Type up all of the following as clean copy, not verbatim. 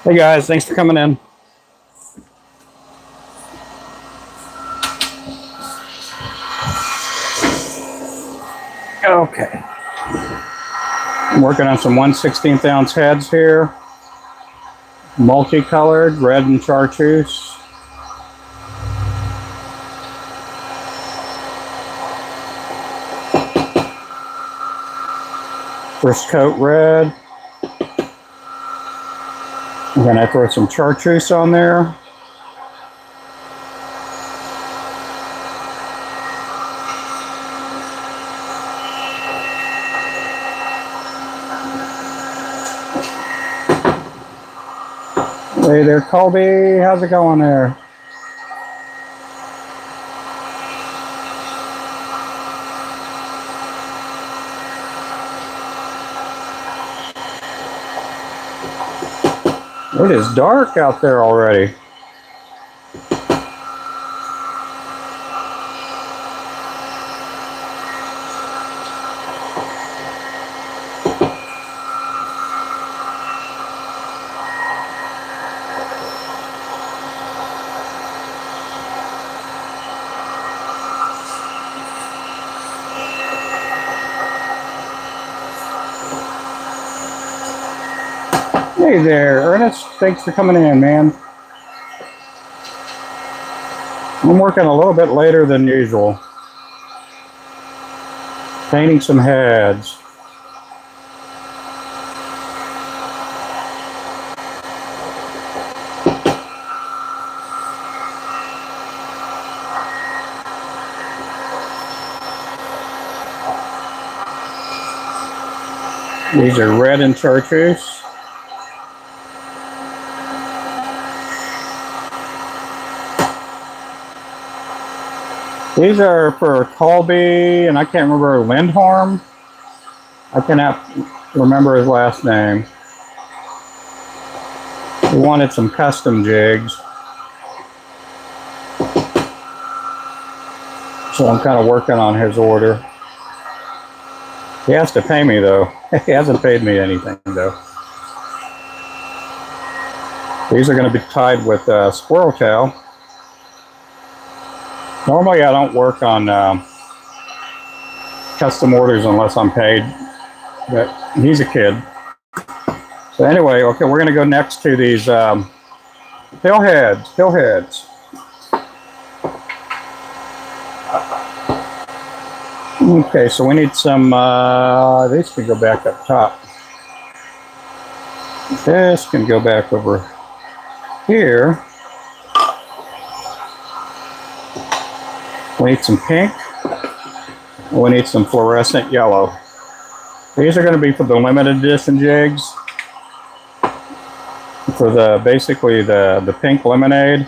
Hey guys, thanks for coming in. Okay. I'm working on some 1/16 ounce heads here. Multicolored, red and chartreuse. First coat red. I'm gonna throw some chartreuse on there. Hey there, Colby. How's it going there? It is dark out there already. Hey there, Ernest. Thanks for coming in, man. I'm working a little bit later than usual. Painting some heads. These are red and chartreuse. These are for Colby, and I can't remember Lindholm. I cannot remember his last name. He wanted some custom jigs. So I'm kind of working on his order. He has to pay me though. He hasn't paid me anything though. These are going to be tied with squirrel tail. Normally I don't work on custom orders unless I'm paid, but he's a kid. So anyway, okay, we're going to go next to these hill heads. Okay, so we need some, these can go back up top. This can go back over here. We need some pink. We need some fluorescent yellow. These are going to be for the limited edition jigs. For the, basically the pink lemonade.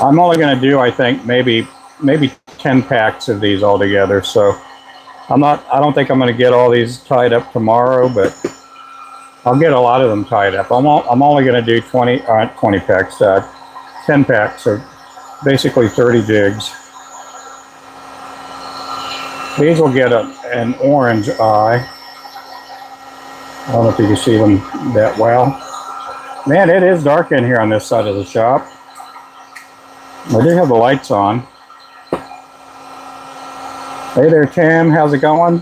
I'm only going to do, I think, maybe 10 packs of these all together. So I don't think I'm going to get all these tied up tomorrow, but I'll get a lot of them tied up. I'm only going to do 20 packs, 10 packs, so basically 30 jigs. These will get an orange eye. I don't know if you can see them that well. Man, it is dark in here on this side of the shop. I do have the lights on. Hey there, Tim. How's it going?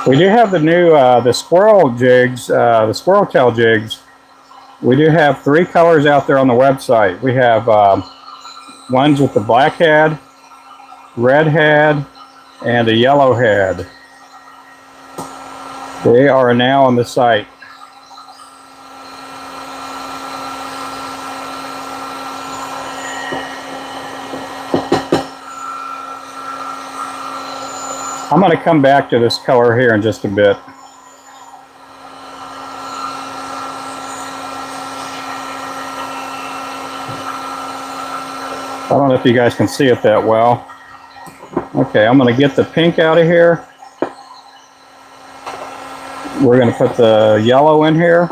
We do have the new, the squirrel jigs, the squirrel tail jigs. We do have 3 colors out there on the website. We have ones with the black head, red head, and a yellow head. They are now on the site. I'm going to come back to this color here in just a bit. I don't know if you guys can see it that well. Okay, I'm going to get the pink out of here. We're going to put the yellow in here.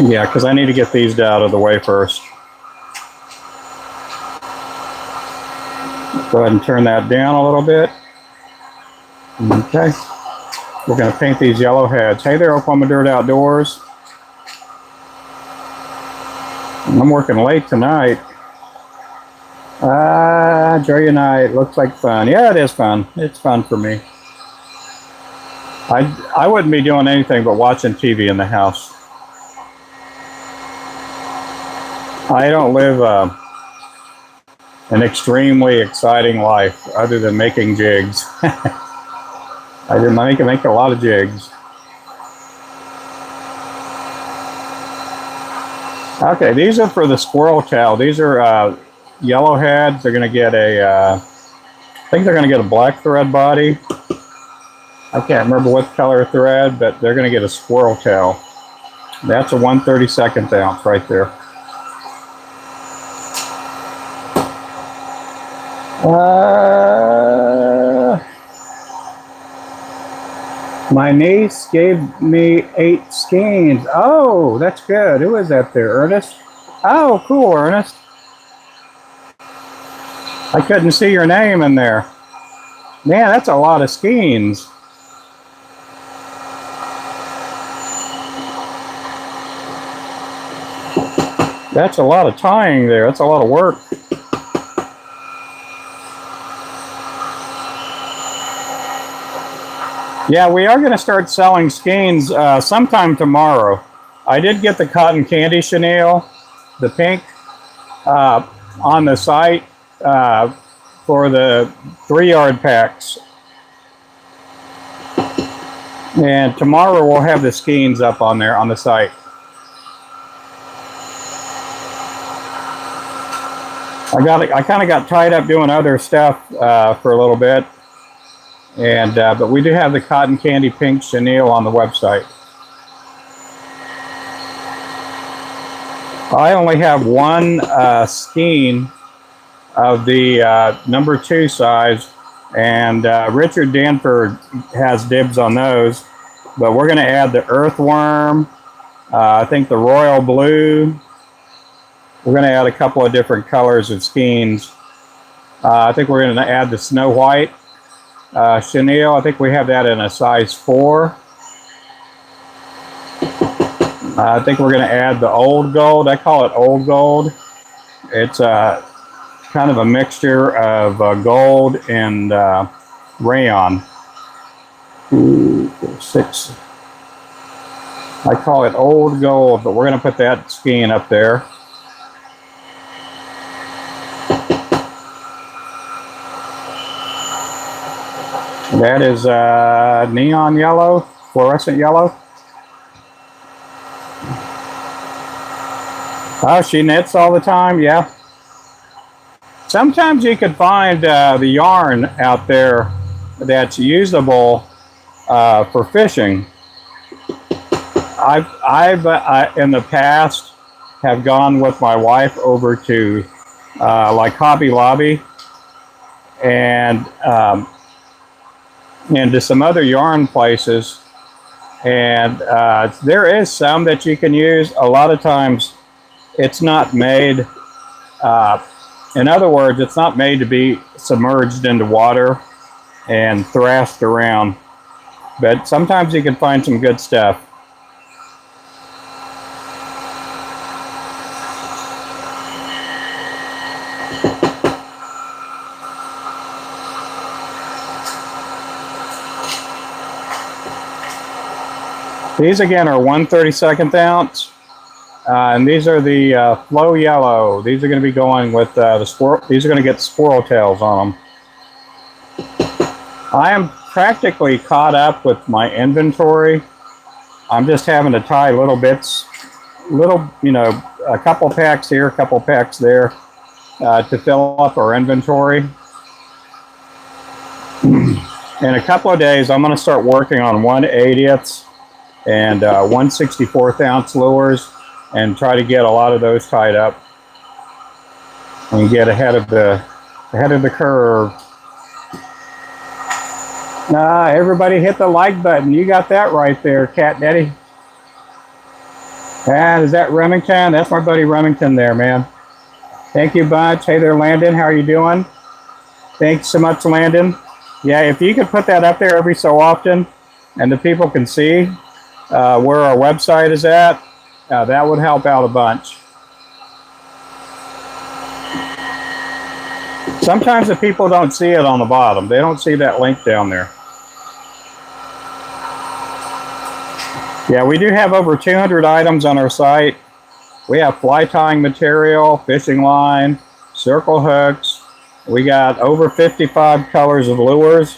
Yeah, because I need to get these out of the way first. Go ahead and turn that down a little bit. Okay. We're going to paint these yellow heads. Hey there, Oklahoma Dirt Outdoors. I'm working late tonight. Enjoy your night. Looks like fun. Yeah, it is fun. It's fun for me. I wouldn't be doing anything but watching TV in the house. I don't live an extremely exciting life other than making jigs. I make a lot of jigs. Okay, these are for the squirrel tail. These are yellow heads. They're going to get I think they're going to get a black thread body. I can't remember what color thread, but they're going to get a squirrel tail. That's a 1/32 ounce right there. My niece gave me 8 skeins. Oh, that's good. Who is that there, Ernest? Oh, cool, Ernest. I couldn't see your name in there. Man, that's a lot of skeins. That's a lot of tying there. That's a lot of work. Yeah, we are going to start selling skeins sometime tomorrow. I did get the cotton candy chenille, the pink, on the site for the 3-yard packs. And tomorrow we'll have the skeins up on there on the site. I kind of got tied up doing other stuff for a little bit. And but we do have the cotton candy pink chenille on the website. I only have one skein of the number 2 size, and Richard Danford has dibs on those. But we're going to add the earthworm, I think the royal blue. We're going to add a couple of different colors of skeins. I think we're going to add the snow white. Chenille, I think we have that in a size 4. I think we're going to add the old gold. I call it old gold. It's kind of a mixture of gold and rayon. 2, 4, 6. I call it old gold, but we're going to put that skein up there. That is neon yellow, fluorescent yellow. Oh, she knits all the time, yeah. Sometimes you can find the yarn out there that's usable for fishing. I've in the past have gone with my wife over to like Hobby Lobby and to some other yarn places, and there is some that you can use. A lot of times it's not made, in other words, it's not made to be submerged into water and thrashed around, but sometimes you can find some good stuff. These again are 1/32 ounce, and these are the flow yellow. These are going to be going with the squirrel. These are going to get squirrel tails on them. I am practically caught up with my inventory. I'm just having to tie little bits, a couple packs here, a couple packs there, to fill up our inventory. In a couple of days, I'm going to start working on 1/80ths and 1/64 ounce lures, and try to get a lot of those tied up and get ahead of the ahead of the curve. Everybody hit the like button. You got that right there, Cat Daddy. And is that Remington? That's my buddy Remington there, man. Thank you, bunch. Hey there, Landon. How are you doing? Thanks so much, Landon. Yeah, if you could put that up there every so often and the people can see where our website is at, that would help out a bunch. Sometimes the people don't see it on the bottom. They don't see that link down there. Yeah, we do have over 200 items on our site. We have fly tying material, fishing line, circle hooks. We got over 55 colors of lures.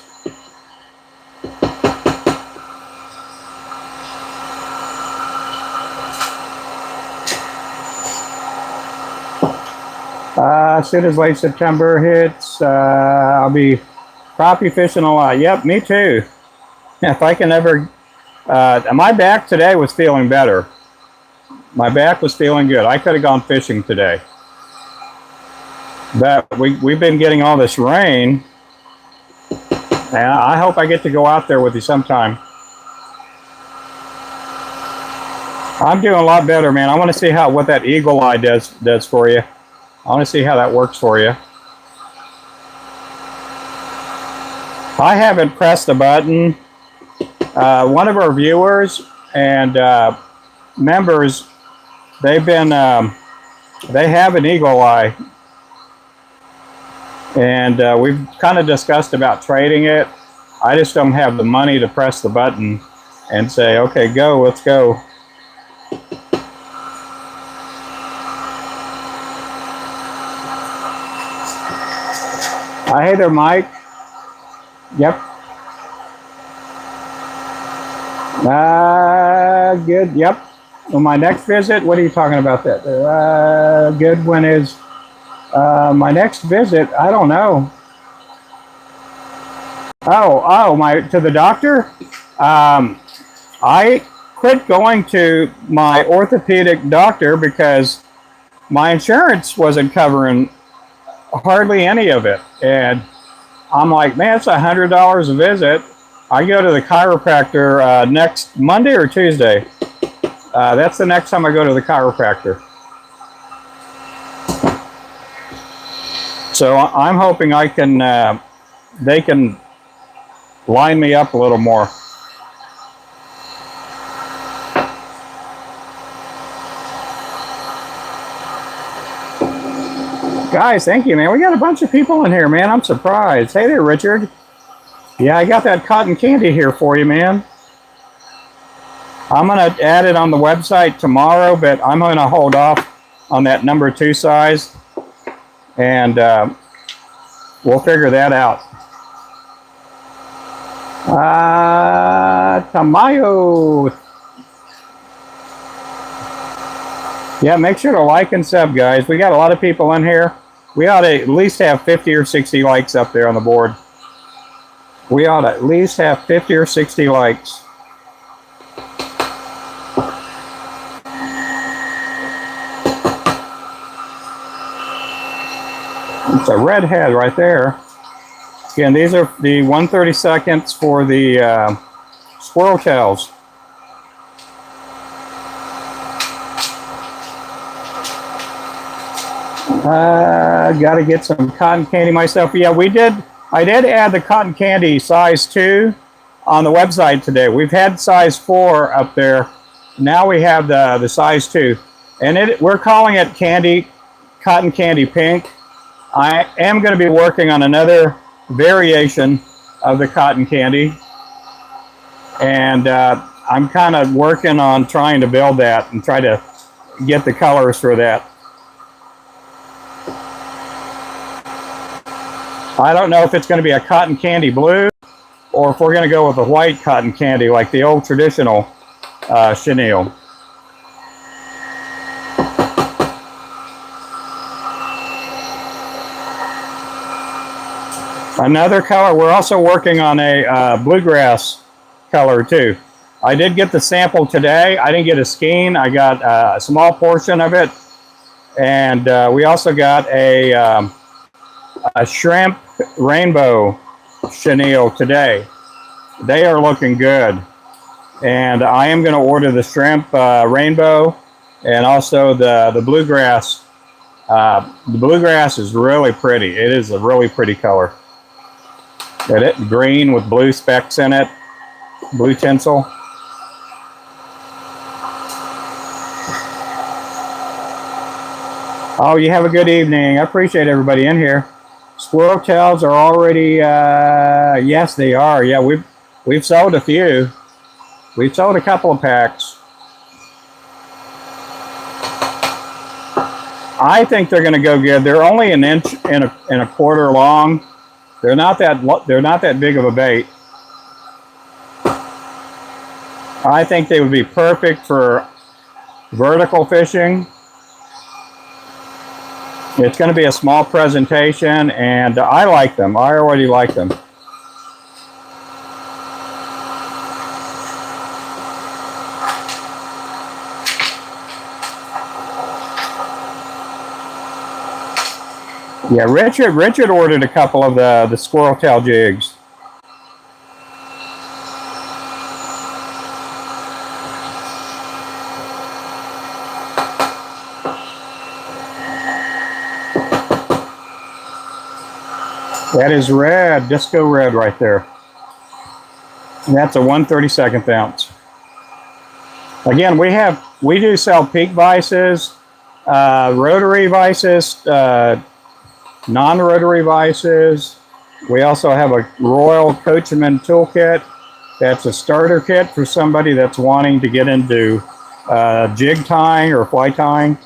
As soon as late September hits, I'll be crappie fishing a lot. Yep, me too. If I can ever... my back today was feeling better. My back was feeling good. I could have gone fishing today. But we've been getting all this rain. And I hope I get to go out there with you sometime. I'm doing a lot better, man. I want to see what that eagle eye does for you. I want to see how that works for you. I haven't pressed a button. One of our viewers and members, they have an eagle eye, and we've kind of discussed about trading it. I just don't have the money to press the button and say, okay, go, let's go. Hey there, Mike. Yep. Good. Yep. Well, my next visit. What are you talking about? That good. When is my next visit? I don't know. Oh, to the doctor. I quit going to my orthopedic doctor because my insurance wasn't covering hardly any of it, and I'm like, man, it's $100 a visit. I go to the chiropractor next Monday or Tuesday. That's the next time I go to the chiropractor. So I'm hoping I can, they can line me up a little more. Guys, thank you, man. We got a bunch of people in here, man. I'm surprised. Hey there, Richard. Yeah, I got that cotton candy here for you, man. I'm going to add it on the website tomorrow, but I'm going to hold off on that number 2 size, and we'll figure that out. Tamayo. Yeah, make sure to like and sub, guys. We got a lot of people in here. We ought to at least have 50 or 60 likes up there on the board. We ought to at least have 50 or 60 likes. It's a red head right there. Again, these are the 1/32 for the squirrel tails. Got to get some cotton candy myself. Yeah, I did add the cotton candy size 2 on the website today. We've had size 4 up there. Now we have the size 2. And we're calling it cotton candy pink. I am going to be working on another variation of the cotton candy. And I'm kind of working on trying to build that and try to get the colors for that. I don't know if it's going to be a cotton candy blue or if we're going to go with a white cotton candy like the old traditional chenille. Another color, we're also working on a bluegrass color too. I did get the sample today. I didn't get a skein. I got a small portion of it. And we also got a a shrimp rainbow chenille today. They are looking good. And I am going to order the shrimp rainbow and also the bluegrass. The bluegrass is really pretty. It is a really pretty color. Get it? Green with blue specks in it, blue tinsel. Oh, you have a good evening. I appreciate everybody in here. Squirrel tails are already, yes, they are. Yeah, we've sold a few. We've sold a couple of packs. I think they're going to go good. They're only an inch and a quarter long. They're not that big of a bait. I think they would be perfect for vertical fishing. It's going to be a small presentation, and I like them. I already like them. Yeah, Richard ordered a couple of the squirrel tail jigs. That is red, disco red right there. And that's a 1/32 ounce. Again, we do sell peak vices, rotary vices, non-rotary vices. We also have a Royal Coachman toolkit. That's a starter kit for somebody that's wanting to get into jig tying or fly tying.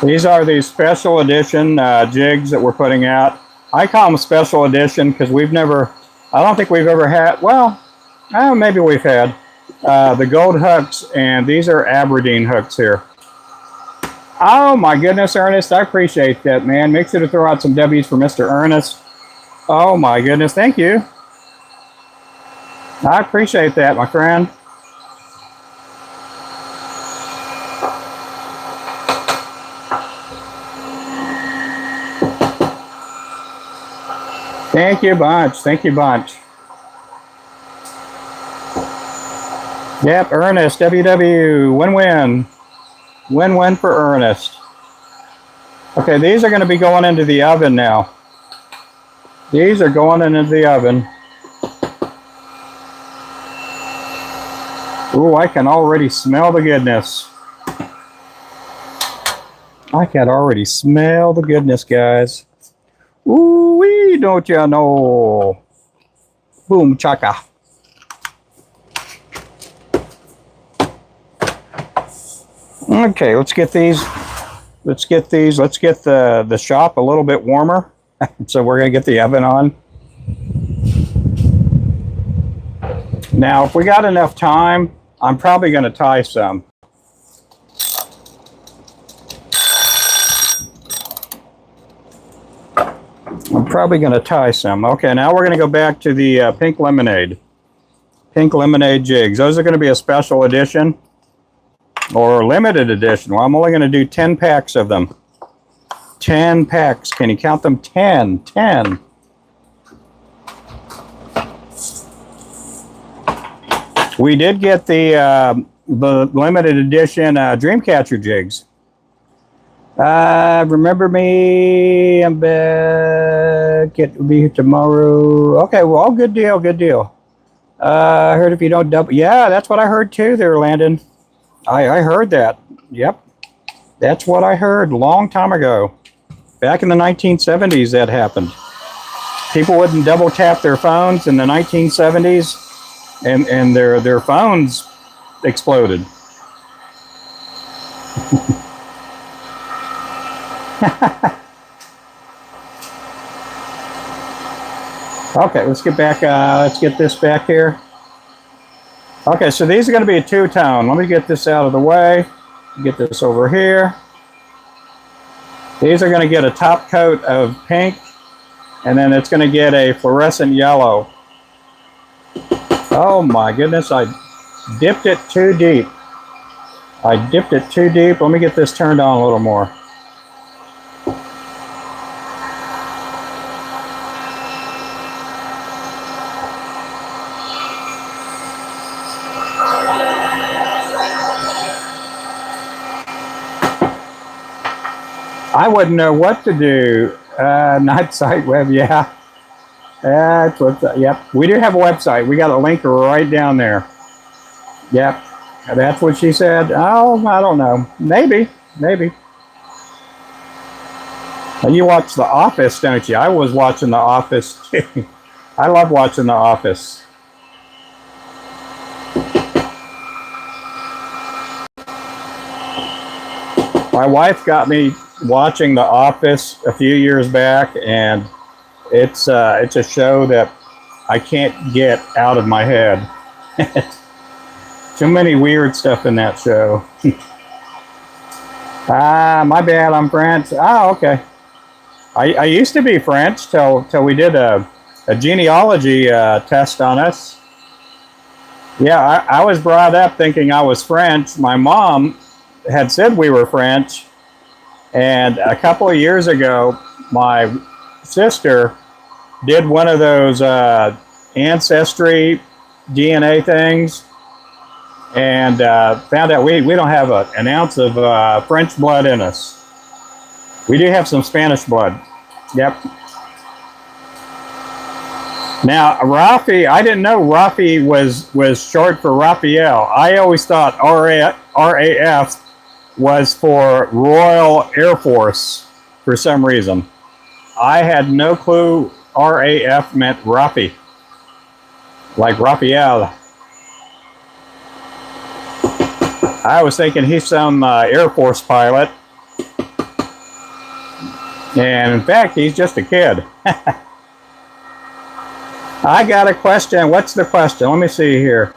These are the special edition jigs that we're putting out. I call them special edition because I don't think we've ever had, well, maybe we've had the gold hooks, and these are Aberdeen hooks here. Oh my goodness, Ernest, I appreciate that, man. Make sure to throw out some W's for Mr. Ernest. Oh my goodness, thank you. I appreciate that, my friend. Thank you bunch. Thank you bunch. Yep, Ernest, WW, win-win. Win-win for Ernest. Okay, these are going to be going into the oven now. These are going into the oven. Ooh, I can already smell the goodness. I can already smell the goodness, guys. Ooh-wee, don't you know? Boom chaka. Okay, let's get these. Let's get the shop a little bit warmer. So we're gonna get the oven on. Now, if we got enough time, I'm probably gonna tie some. I'm probably going to tie some. Okay, now we're going to go back to the pink lemonade. Pink lemonade jigs. Those are going to be a special edition or limited edition. Well, I'm only going to do 10 packs of them. 10 packs. Can you count them? 10. 10. We did get the limited edition Dreamcatcher jigs. Remember me, I'm back, it'll be here tomorrow. Okay, well, good deal, good deal. I heard if you don't double, yeah, that's what I heard too there, Landon. I heard that, yep. That's what I heard a long time ago. Back in the 1970s that happened. People wouldn't double tap their phones in the 1970s, and their phones exploded. Okay, let's get back, let's get this back here. Okay, so these are going to be a two-tone. Let me get this out of the way. Get this over here. These are going to get a top coat of pink, and then it's going to get a fluorescent yellow. Oh my goodness, I dipped it too deep. I dipped it too deep. Let me get this turned on a little more. I wouldn't know what to do. Night site web, yeah. That's what. Yep, we do have a website. We got a link right down there. Yep, that's what she said. Oh, I don't know. Maybe. You watch The Office, don't you? I was watching The Office too. I love watching The Office. My wife got me watching The Office a few years back, and it's a show that I can't get out of my head. Too many weird stuff in that show. My bad, I'm French. Okay. I used to be French till we did a genealogy test on us. Yeah, I was brought up thinking I was French. My mom had said we were French, and a couple of years ago, my sister did one of those ancestry DNA things, and found out we don't have an ounce of French blood in us. We do have some Spanish blood. Yep. Now, Rafi, I didn't know Rafi was short for Raphael. I always thought RAF was for Royal Air Force for some reason. I had no clue RAF meant Rafi, like Raphael. I was thinking he's some Air Force pilot. And in fact, he's just a kid. I got a question. What's the question? Let me see here.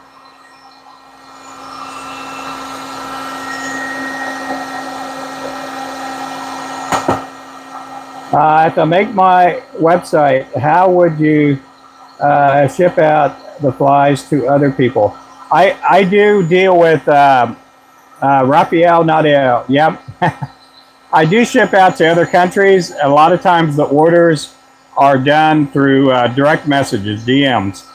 To make my website, how would you ship out the flies to other people? I do deal with Raphael Nadal. Yep. I do ship out to other countries. A lot of times the orders are done through direct messages, DMs.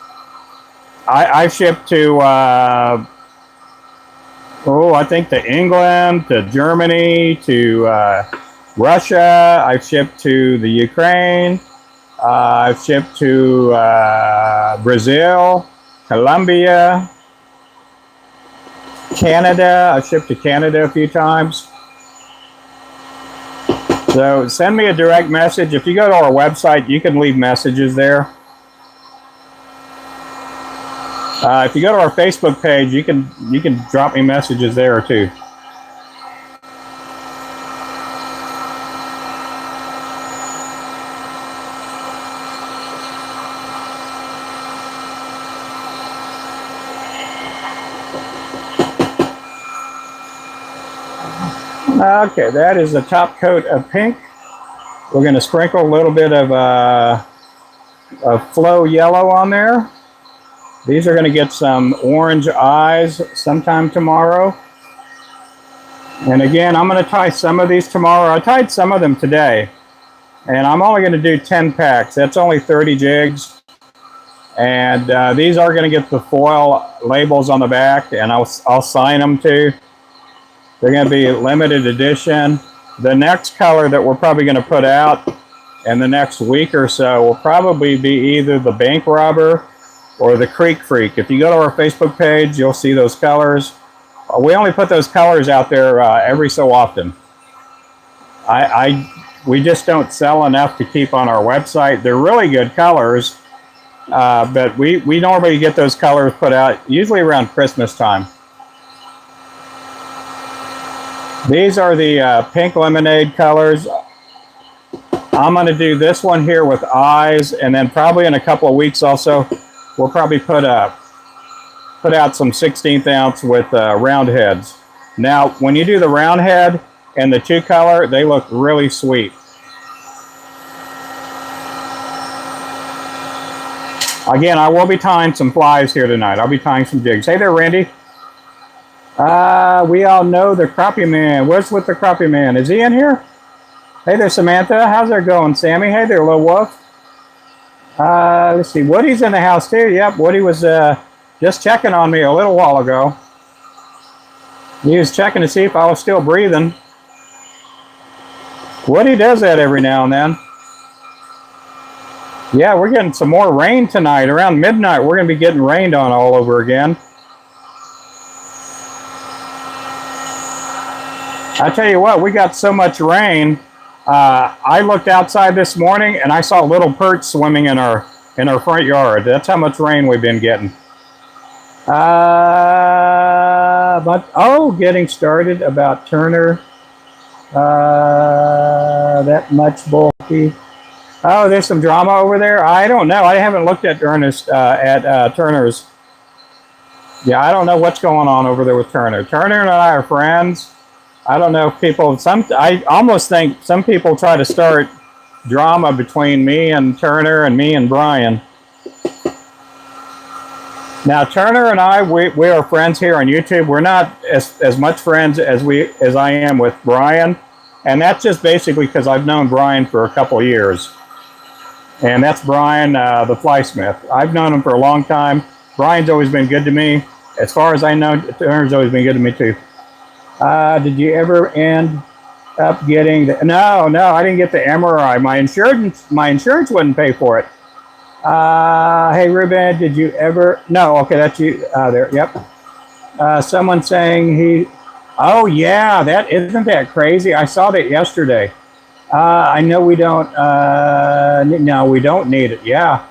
I've shipped to, I think to England, to Germany, to Russia. I've shipped to the Ukraine. I've shipped to Brazil, Colombia, Canada. I've shipped to Canada a few times. So send me a direct message. If you go to our website, you can leave messages there. If you go to our Facebook page, you can drop me messages there too. Okay, that is the top coat of pink. We're going to sprinkle a little bit of flow yellow on there. These are going to get some orange eyes sometime tomorrow. And again, I'm going to tie some of these tomorrow. I tied some of them today. And I'm only going to do 10 packs. That's only 30 jigs. And these are going to get the foil labels on the back, and I'll sign them too. They're going to be limited edition. The next color that we're probably going to put out in the next week or so will probably be either the Bank Robber or the Creek Freak. If you go to our Facebook page, you'll see those colors. We only put those colors out there every so often. We just don't sell enough to keep on our website. They're really good colors, but we normally get those colors put out usually around Christmas time. These are the pink lemonade colors. I'm going to do this one here with eyes, and then probably in a couple of weeks also, we'll probably put out some 16th ounce with round heads. Now, when you do the round head and the 2-color, they look really sweet. Again, I will be tying some flies here tonight. I'll be tying some jigs. Hey there, Randy. We all know the Crappie Man. What's with the Crappie Man? Is he in here? Hey there, Samantha. How's it going, Sammy? Hey there, Little Wolf. Let's see. Woody's in the house too. Yep, Woody was just checking on me a little while ago. He was checking to see if I was still breathing. Woody does that every now and then. Yeah, we're getting some more rain tonight. Around midnight, we're going to be getting rained on all over again. I tell you what, we got so much rain. I looked outside this morning and I saw little perch swimming in our front yard. That's how much rain we've been getting. Getting started about Turner. That much bulky. Oh, there's some drama over there. I don't know. I haven't looked at Turner's. Yeah, I don't know what's going on over there with Turner. Turner and I are friends. I don't know if people. I almost think some people try to start drama between me and Turner and me and Brian. Now, Turner and I, we are friends here on YouTube. We're not as much friends as I am with Brian, and that's just basically because I've known Brian for a couple years. And that's Brian, the flysmith. I've known him for a long time. Brian's always been good to me. As far as I know, Turner's always been good to me too. Did you ever end up getting the... No, I didn't get the MRI. My insurance wouldn't pay for it. Hey, Ruben, did you ever... No, okay, that's you there. Yep. Someone saying he... Oh, yeah, isn't that crazy? I saw that yesterday. I know we don't... no, we don't need it. Yeah,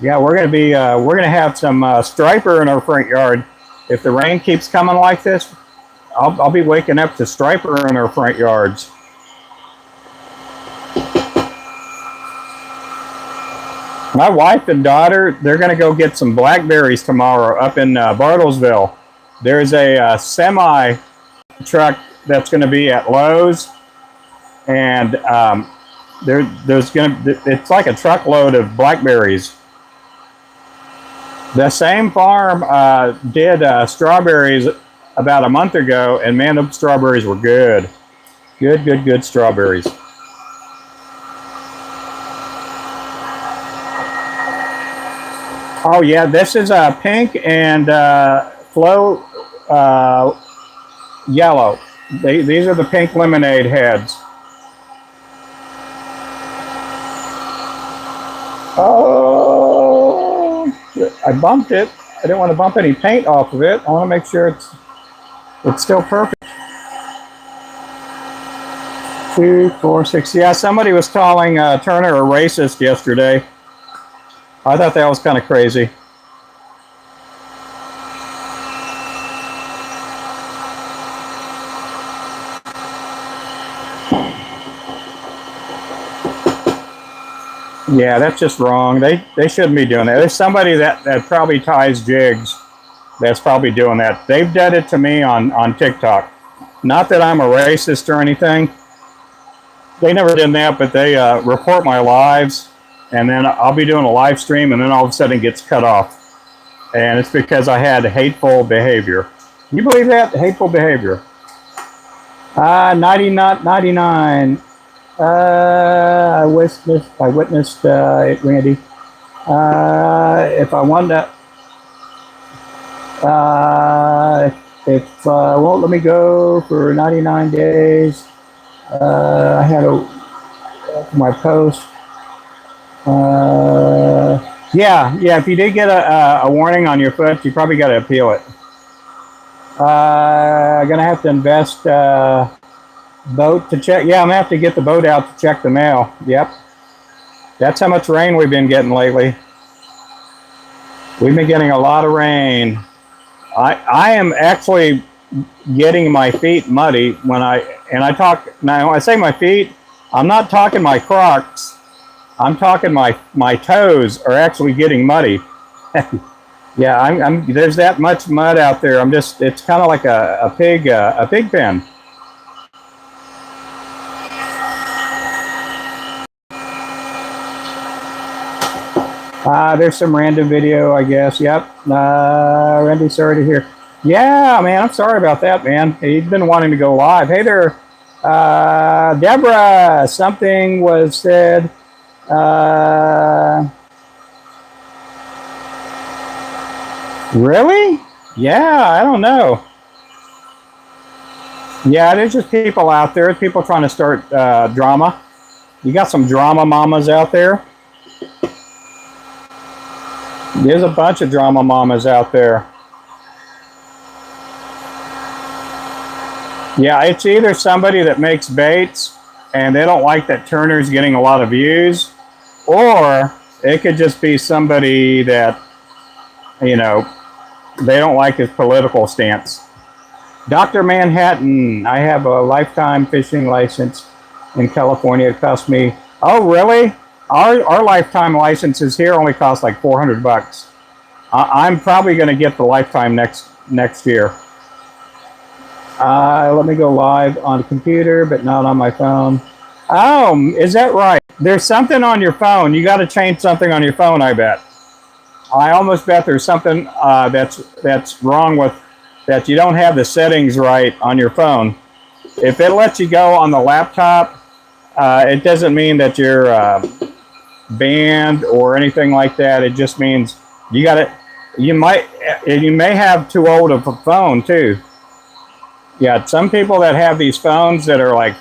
we're gonna have some striper in our front yard. If the rain keeps coming like this, I'll be waking up to striper in our front yards. My wife and daughter, they're going to go get some blackberries tomorrow up in Bartlesville. There's a semi truck that's going to be at Lowe's, and it's like a truckload of blackberries. The same farm did strawberries about a month ago, and man, those strawberries were good. Good strawberries. Oh yeah, this is pink and flow yellow. These are the pink lemonade heads. Oh, I bumped it. I didn't want to bump any paint off of it. I want to make sure it's still perfect. 2, 4, 6. Yeah, somebody was calling Turner a racist yesterday. I thought that was kind of crazy. Yeah, that's just wrong. They shouldn't be doing that. There's somebody that probably ties jigs that's probably doing that. They've done it to me on TikTok. Not that I'm a racist or anything. They never did that, but they report my lives, and then I'll be doing a live stream, and then all of a sudden it gets cut off. And it's because I had hateful behavior. Can you believe that? Hateful behavior. 99. I witnessed it, Randy. If I wanted to, if won't let me go for 99 days, I had my post. Yeah. If you did get a warning on your foot, you probably got to appeal it. Gonna have to invest. Boat to check. Yeah, I'm gonna have to get the boat out to check the mail. Yep. That's how much rain we've been getting lately. We've been getting a lot of rain. I am actually getting my feet muddy when I talk. Now, when I say my feet, I'm not talking my Crocs. I'm talking my toes are actually getting muddy. Yeah, there's that much mud out there. It's kind of like a pig pen. There's some random video, I guess. Yep. Randy, sorry to hear. Yeah, man, I'm sorry about that, man. He's been wanting to go live. Hey there, Deborah. Something was said. Really? Yeah, I don't know. Yeah, there's just people out there. People trying to start drama. You got some drama mamas out there. There's a bunch of drama mamas out there. Yeah, it's either somebody that makes baits and they don't like that Turner's getting a lot of views, or it could just be somebody that, you know, they don't like his political stance. Dr. Manhattan, I have a lifetime fishing license in California. It cost me, oh really? Our lifetime licenses here only cost like $400. I'm probably going to get the lifetime next year. Let me go live on the computer, but not on my phone. Oh, is that right? There's something on your phone. You got to change something on your phone, I bet. I almost bet there's something that's wrong with that. You don't have the settings right on your phone. If it lets you go on the laptop, it doesn't mean that you're banned or anything like that. It just means you got it. You may have too old of a phone too. Yeah, some people that have these phones that are like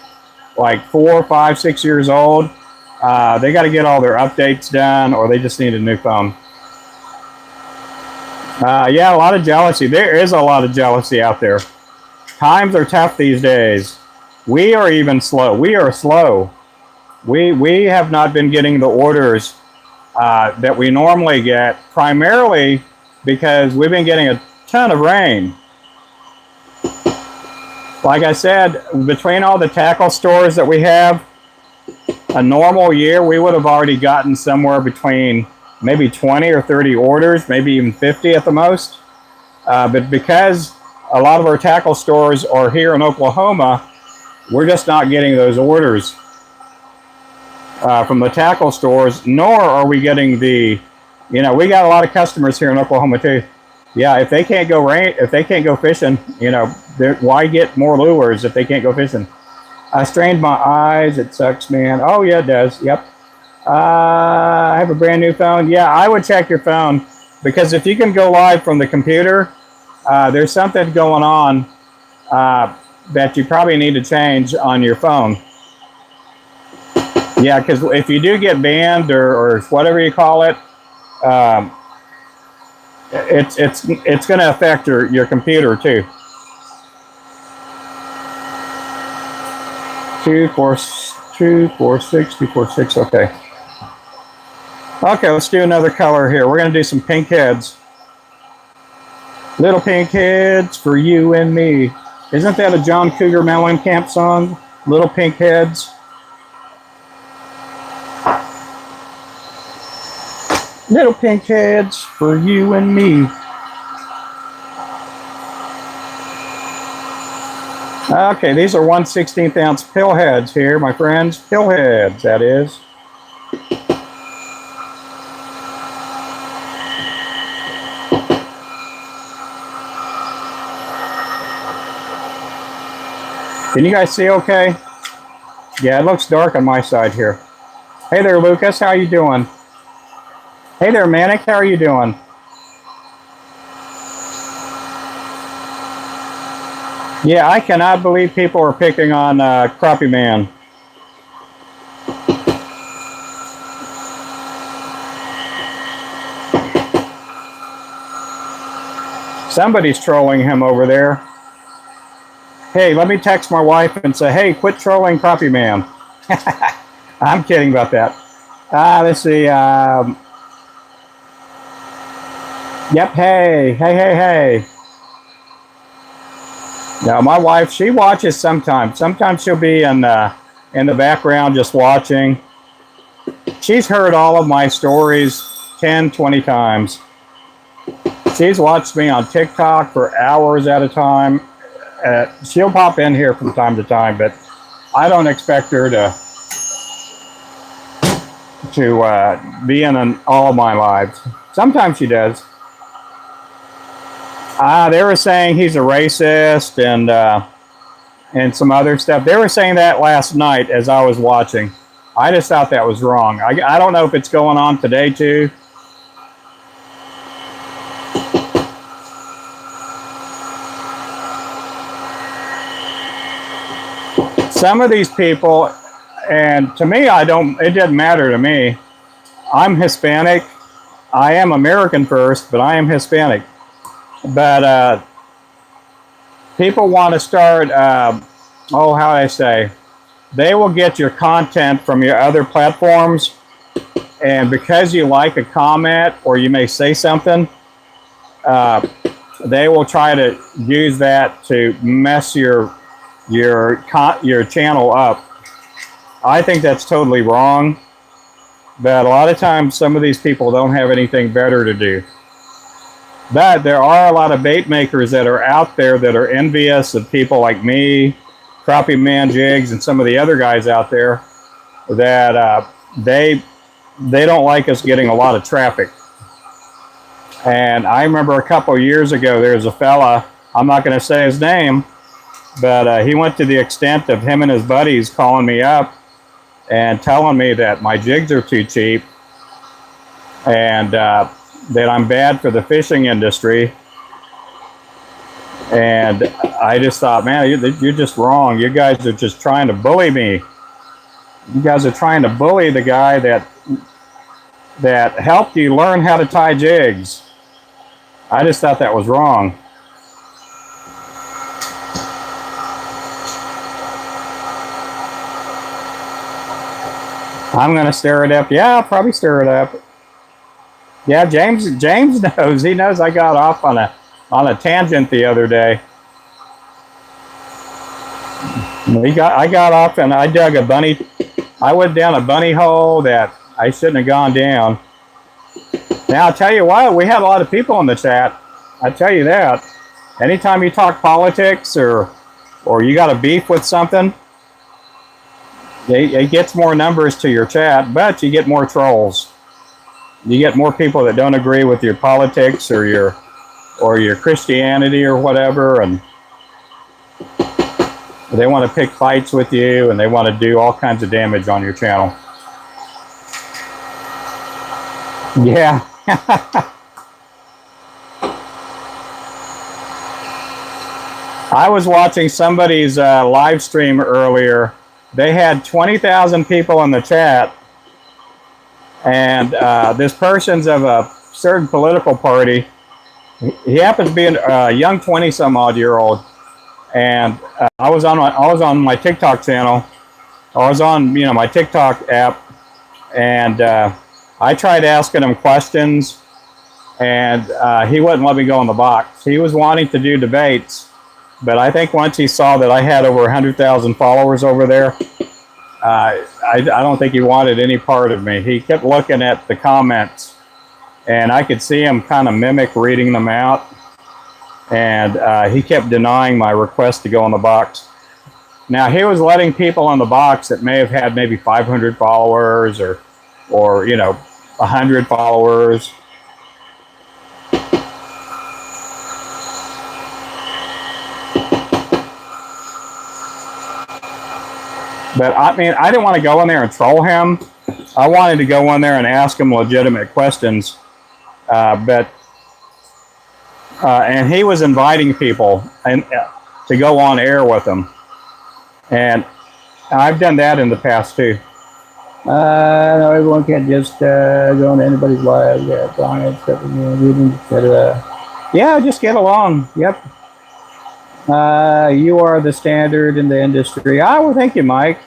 4, 5, 6 years old, they got to get all their updates done, or they just need a new phone. Yeah, a lot of jealousy. There is a lot of jealousy out there. Times are tough these days. We are even slow. We are slow. We have not been getting the orders that we normally get, primarily because we've been getting a ton of rain. Like I said, between all the tackle stores that we have, a normal year, we would have already gotten somewhere between maybe 20 or 30 orders, maybe even 50 at the most. But because a lot of our tackle stores are here in Oklahoma, we're just not getting those orders from the tackle stores, nor are we getting the, you know, we got a lot of customers here in Oklahoma too. Yeah, if they can't go fishing, you know, why get more lures if they can't go fishing? I strained my eyes. It sucks, man. Oh, yeah, it does. Yep. I have a brand new phone. Yeah, I would check your phone, because if you can go live from the computer, there's something going on that you probably need to change on your phone. Yeah, because if you do get banned or whatever you call it, it's going to affect your computer too. 246 246. Okay. Okay, let's do another color here. We're going to do some pink heads. Little pink heads for you and me. Isn't that a John Cougar Mellencamp song? Little pink heads. Little pink heads for you and me. Okay, these are 1/16 ounce pill heads here, my friends. Pill heads, that is. Can you guys see okay? Yeah, it looks dark on my side here. Hey there, Lucas. How you doing? Hey there, Manic. How are you doing? Yeah, I cannot believe people are picking on Crappie Man. Somebody's trolling him over there. Hey, let me text my wife and say, hey, quit trolling Crappie Man. I'm kidding about that. Let's see. Yep, hey. Now, my wife, she watches sometimes. Sometimes she'll be in the background just watching. She's heard all of my stories 10, 20 times. She's watched me on TikTok for hours at a time. She'll pop in here from time to time, but I don't expect her to be in all of my lives. Sometimes she does. They were saying he's a racist and some other stuff. They were saying that last night as I was watching. I just thought that was wrong. I don't know if it's going on today too. Some of these people, and to me, it doesn't matter to me. I'm Hispanic. I am American first, but I am Hispanic. But people want to start, how do I say? They will get your content from your other platforms, and because you like a comment or you may say something, they will try to use that to mess your channel up. I think that's totally wrong, but a lot of times some of these people don't have anything better to do. But there are a lot of bait makers that are out there that are envious of people like me, Crappie Man, Jigs, and some of the other guys out there that they don't like us getting a lot of traffic. And I remember a couple years ago, there's a fella, I'm not going to say his name, but he went to the extent of him and his buddies calling me up and telling me that my jigs are too cheap and that I'm bad for the fishing industry. And I just thought, man, you're just wrong. You guys are just trying to bully me. You guys are trying to bully the guy that helped you learn how to tie jigs. I just thought that was wrong. I'm going to stir it up. Yeah, I'll probably stir it up. Yeah, James knows. He knows I got off on a tangent the other day. I got off and I dug a bunny. I went down a bunny hole that I shouldn't have gone down. Now, I'll tell you what, we had a lot of people in the chat. I tell you that. Anytime you talk politics or you got a beef with something, it gets more numbers to your chat, but you get more trolls. You get more people that don't agree with your politics or your Christianity or whatever, and they want to pick fights with you and they want to do all kinds of damage on your channel. Yeah. I was watching somebody's live stream earlier. They had 20,000 people in the chat, and this person's of a certain political party. He happens to be a young 20-some-odd-year-old, and I was on my TikTok channel. I was on my TikTok app, and I tried asking him questions, and he wouldn't let me go in the box. He was wanting to do debates, but I think once he saw that I had over 100,000 followers over there, I don't think he wanted any part of me. He kept looking at the comments, and I could see him kind of mimic reading them out, and he kept denying my request to go in the box. Now, he was letting people in the box that may have had maybe 500 followers or 100 followers. But I mean, I didn't want to go in there and troll him. I wanted to go in there and ask him legitimate questions. And he was inviting people to go on air with him. And I've done that in the past too. No, everyone can't just go on anybody's live. Yeah, fine, stuff, reading, etc. Yeah, just get along. Yep. You are the standard in the industry. Well, thank you, Mike.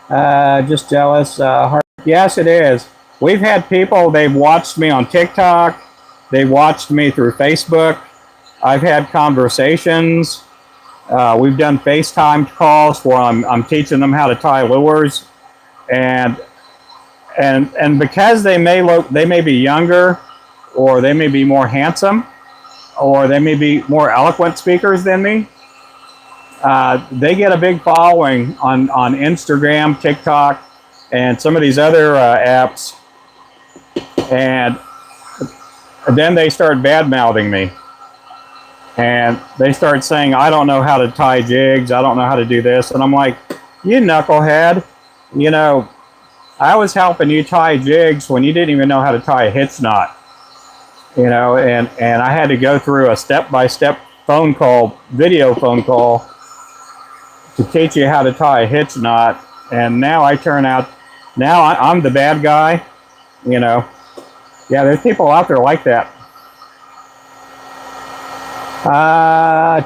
Just jealous. Yes, it is. We've had people, they've watched me on TikTok. They watched me through Facebook. I've had conversations. We've done FaceTime calls where I'm teaching them how to tie lures. And because they may be younger or they may be more handsome, or they may be more eloquent speakers than me. They get a big following on Instagram, TikTok, and some of these other apps. And then they start bad-mouthing me. And they start saying, I don't know how to tie jigs. I don't know how to do this. And I'm like, you knucklehead. You know, I was helping you tie jigs when you didn't even know how to tie a hitch knot. You know, and I had to go through a step-by-step phone call, video phone call, to teach you how to tie a hitch knot. And now I turn out, now I'm the bad guy. You know, yeah, there's people out there like that.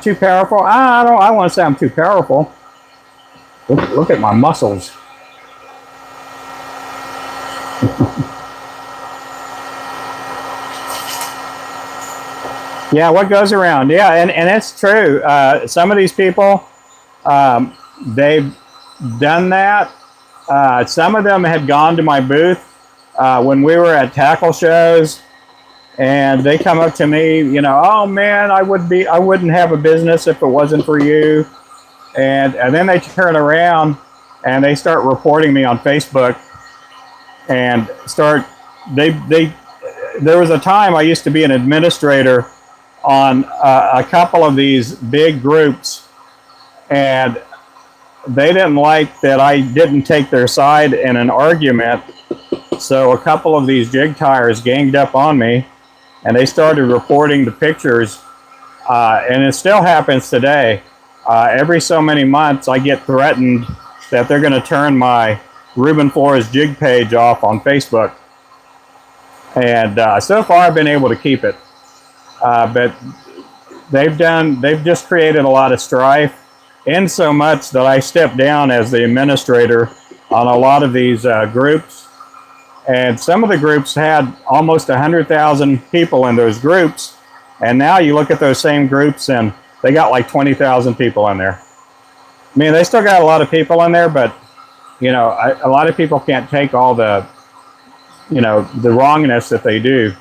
Too powerful? I want to say I'm too powerful. Look at my muscles. Yeah, what goes around? Yeah, and it's true. Some of these people, they've done that. Some of them had gone to my booth when we were at tackle shows, and they come up to me, you know, oh man, I wouldn't have a business if it wasn't for you. And then they turn around and they start reporting me on Facebook and there was a time I used to be an administrator on a couple of these big groups, and they didn't like that I didn't take their side in an argument. So a couple of these jig tires ganged up on me, and they started reporting the pictures, and it still happens today. Every so many months I get threatened that they're going to turn my Ruben Flores Jig page off on Facebook. And so far I've been able to keep it. But they've just created a lot of strife, in so much that I stepped down as the administrator on a lot of these groups. And some of the groups had almost 100,000 people in those groups. And now you look at those same groups and they got like 20,000 people in there. I mean, they still got a lot of people in there, but, you know, a lot of people can't take all the, you know, the wrongness that they do.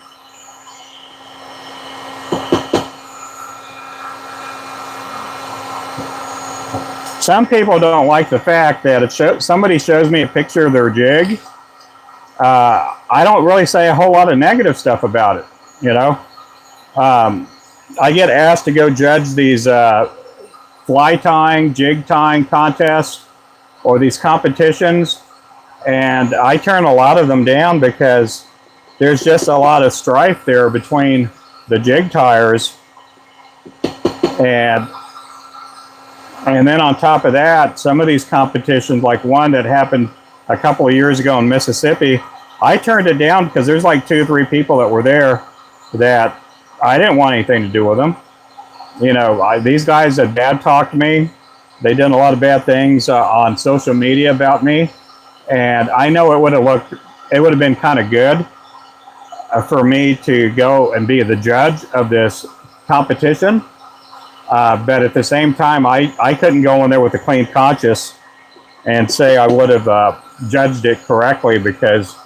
Some people don't like the fact that if somebody shows me a picture of their jig, I don't really say a whole lot of negative stuff about it, you know. I get asked to go judge these fly tying, jig tying contests or these competitions, and I turn a lot of them down because there's just a lot of strife there between the jig tires, and then on top of that, some of these competitions, like one that happened a couple of years ago in Mississippi, I turned it down because there's like 2 or 3 people that were there that I didn't want anything to do with them. You know, these guys had bad talked me. They did a lot of bad things on social media about me, and I know it would have been kind of good for me to go and be the judge of this competition. But at the same time, I couldn't go in there with a clean conscience and say I would have judged it correctly because,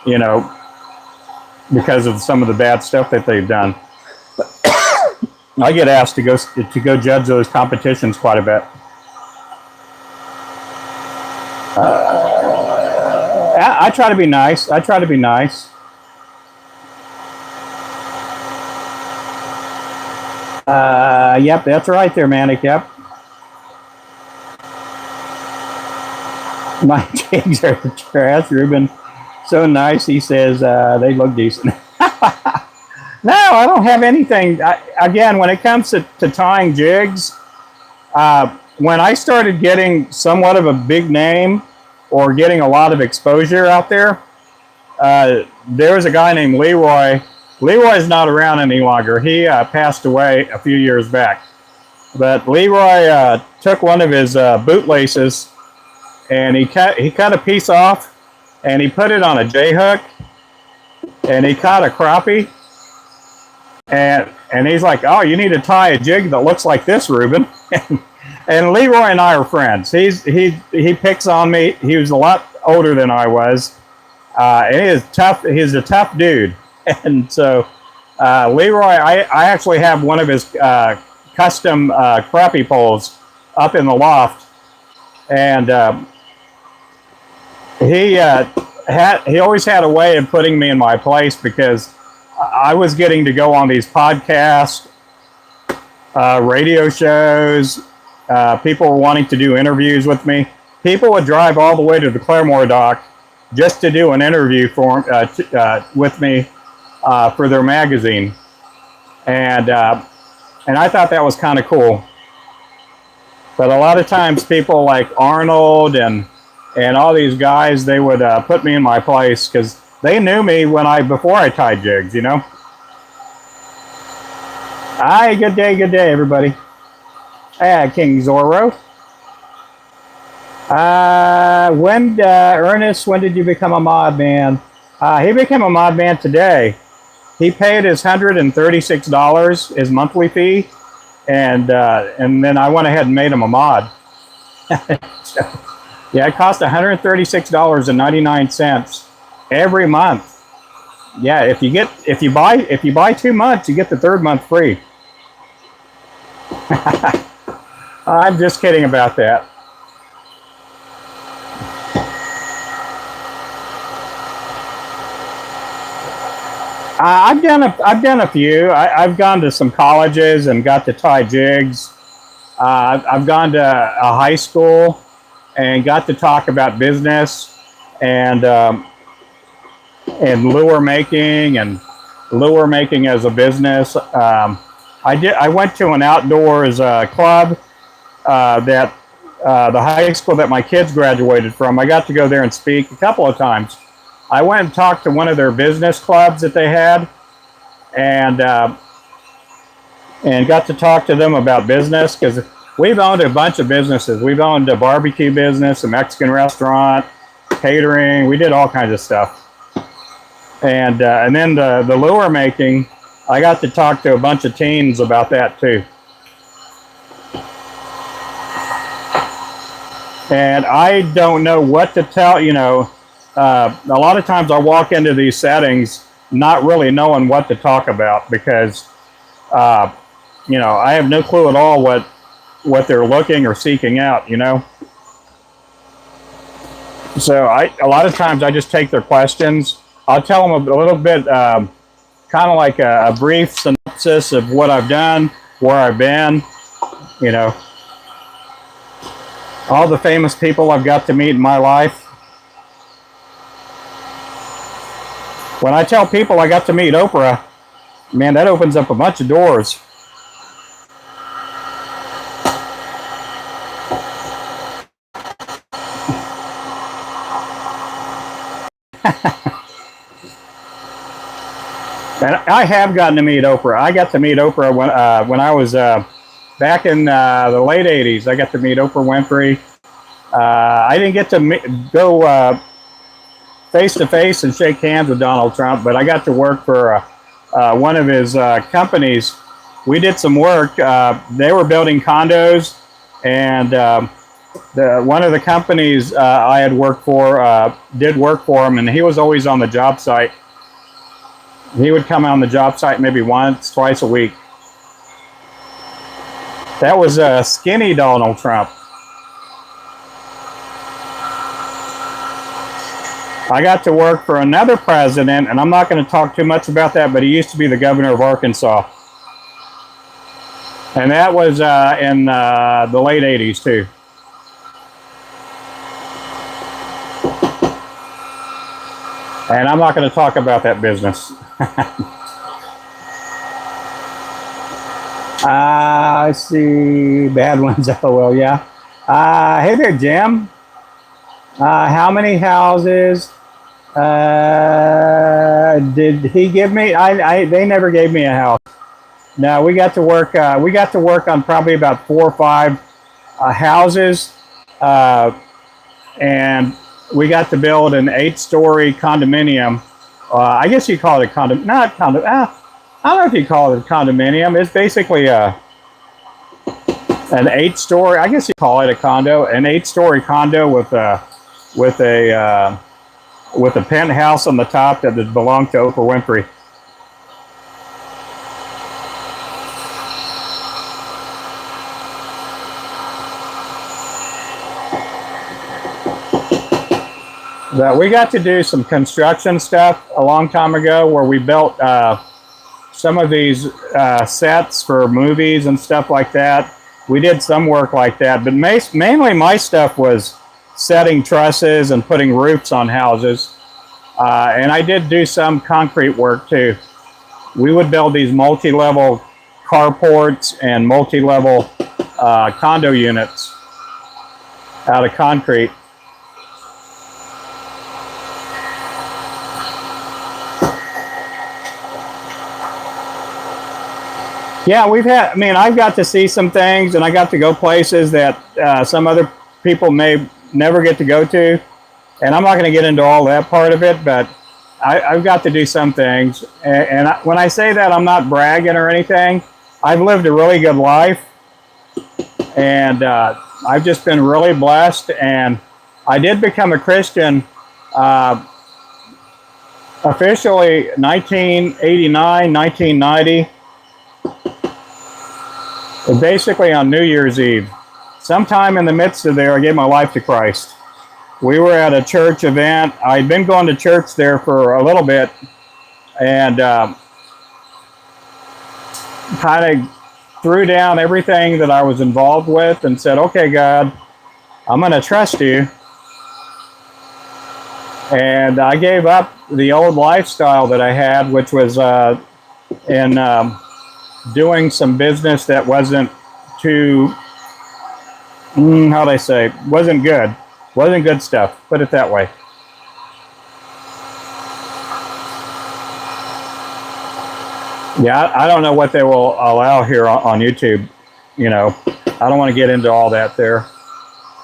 you know, because of some of the bad stuff that they've done. I get asked to go judge those competitions quite a bit. I try to be nice. I try to be nice. Yep, that's right there, Manic. Yep. My jigs are trash, Ruben. So nice, he says. They look decent. No, I don't have anything. Again, when it comes to tying jigs, when I started getting somewhat of a big name or getting a lot of exposure out there, there was a guy named Leroy. Leroy's not around any longer. He passed away a few years back. But Leroy took one of his boot laces and he cut a piece off and he put it on a J-hook and he caught a crappie. And he's like, oh, you need to tie a jig that looks like this, Ruben. And Leroy and I are friends. He picks on me. He was a lot older than I was. And he is tough. He's a tough dude. And so Leroy, I actually have one of his custom crappie poles up in the loft, and he always had a way of putting me in my place because I was getting to go on these podcasts, radio shows. People were wanting to do interviews with me. People would drive all the way to the Claremore dock just to do an interview with me for their magazine, and I thought that was kind of cool. But a lot of times, people like Arnold and all these guys, they would put me in my place because they knew me before I tied jigs, you know. Hi, good day, everybody. King Zorro. Ernest, when did you become a mod man? He became a mod man today. He paid his $136, his monthly fee, and then I went ahead and made him a mod. So, yeah, it cost $136.99 every month. Yeah, if you buy 2 months, you get the third month free. I'm just kidding about that. I've done a few. I've gone to some colleges and got to tie jigs. I've gone to a high school and got to talk about business and lure making as a business. I went to an outdoors club that the high school that my kids graduated from. I got to go there and speak a couple of times. I went and talked to one of their business clubs that they had, and got to talk to them about business because we've owned a bunch of businesses. We've owned a barbecue business, a Mexican restaurant, catering. We did all kinds of stuff. And then the lure making, I got to talk to a bunch of teens about that too. And I don't know what to tell, you know. A lot of times I walk into these settings not really knowing what to talk about because, you know, I have no clue at all what they're looking or seeking out, you know. So a lot of times I just take their questions. I'll tell them a little bit, kind of like a brief synopsis of what I've done, where I've been, you know, all the famous people I've got to meet in my life. When I tell people I got to meet Oprah, man, that opens up a bunch of doors. And I have gotten to meet Oprah. I got to meet Oprah when I was back in the late 80s. I got to meet Oprah Winfrey. I didn't get to go face-to-face and shake hands with Donald Trump, but I got to work for one of his companies. We did some work. They were building condos, and one of the companies I had worked for did work for him, and he was always on the job site. He would come on the job site maybe once, twice a week. That was skinny Donald Trump. I got to work for another president, and I'm not going to talk too much about that, but he used to be the governor of Arkansas. And that was in the late 80s, too. And I'm not going to talk about that business. I see bad ones. Oh, well, yeah. Hey there, Jim. How many houses did he give me? They never gave me a house. No, we got to work. We got to work on probably about 4 or 5 houses, and we got to build an 8-story condominium. I guess you call it a condo. Not condo. I don't know if you call it a condominium. It's basically an 8-story. I guess you call it a condo. An 8-story condo with a penthouse on the top that belonged to Oprah Winfrey. But we got to do some construction stuff a long time ago where we built some of these sets for movies and stuff like that. We did some work like that, but mainly my stuff was setting trusses and putting roofs on houses. And I did do some concrete work too. We would build these multi-level carports and multi-level condo units out of concrete. Yeah, I've got to see some things, and I got to go places that some other people may never get to go to. And I'm not going to get into all that part of it, but I've got to do some things. And when I say that, I'm not bragging or anything. I've lived a really good life, and I've just been really blessed. And I did become a Christian officially 1989, 1990. Basically on New Year's Eve. Sometime in the midst of there, I gave my life to Christ. We were at a church event. I'd been going to church there for a little bit, and kind of threw down everything that I was involved with and said, okay, God, I'm going to trust you. And I gave up the old lifestyle that I had, which was in doing some business that wasn't too, how'd I say, wasn't good stuff, put it that way. Yeah, I don't know what they will allow here on YouTube, you know. I don't want to get into all that there.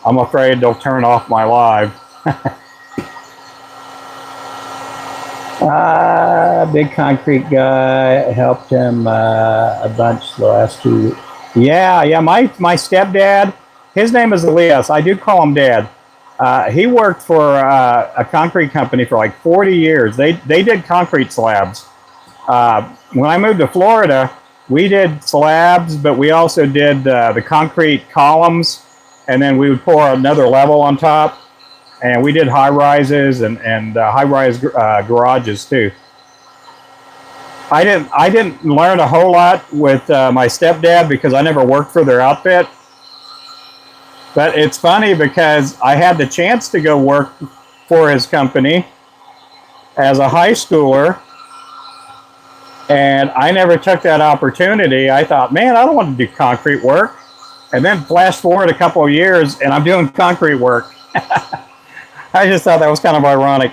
I'm afraid they'll turn off my live. Big concrete guy, helped him a bunch the last 2 weeks. Yeah, my stepdad, his name is Elias. I do call him Dad. He worked for a concrete company for like 40 years. They did concrete slabs. When I moved to Florida, we did slabs, but we also did the concrete columns, and then we would pour another level on top. And we did high rises and high-rise garages too. I didn't learn a whole lot with my stepdad because I never worked for their outfit. But it's funny because I had the chance to go work for his company as a high schooler, and I never took that opportunity. I thought, man, I don't want to do concrete work. And then flash forward a couple of years, and I'm doing concrete work. I just thought that was kind of ironic.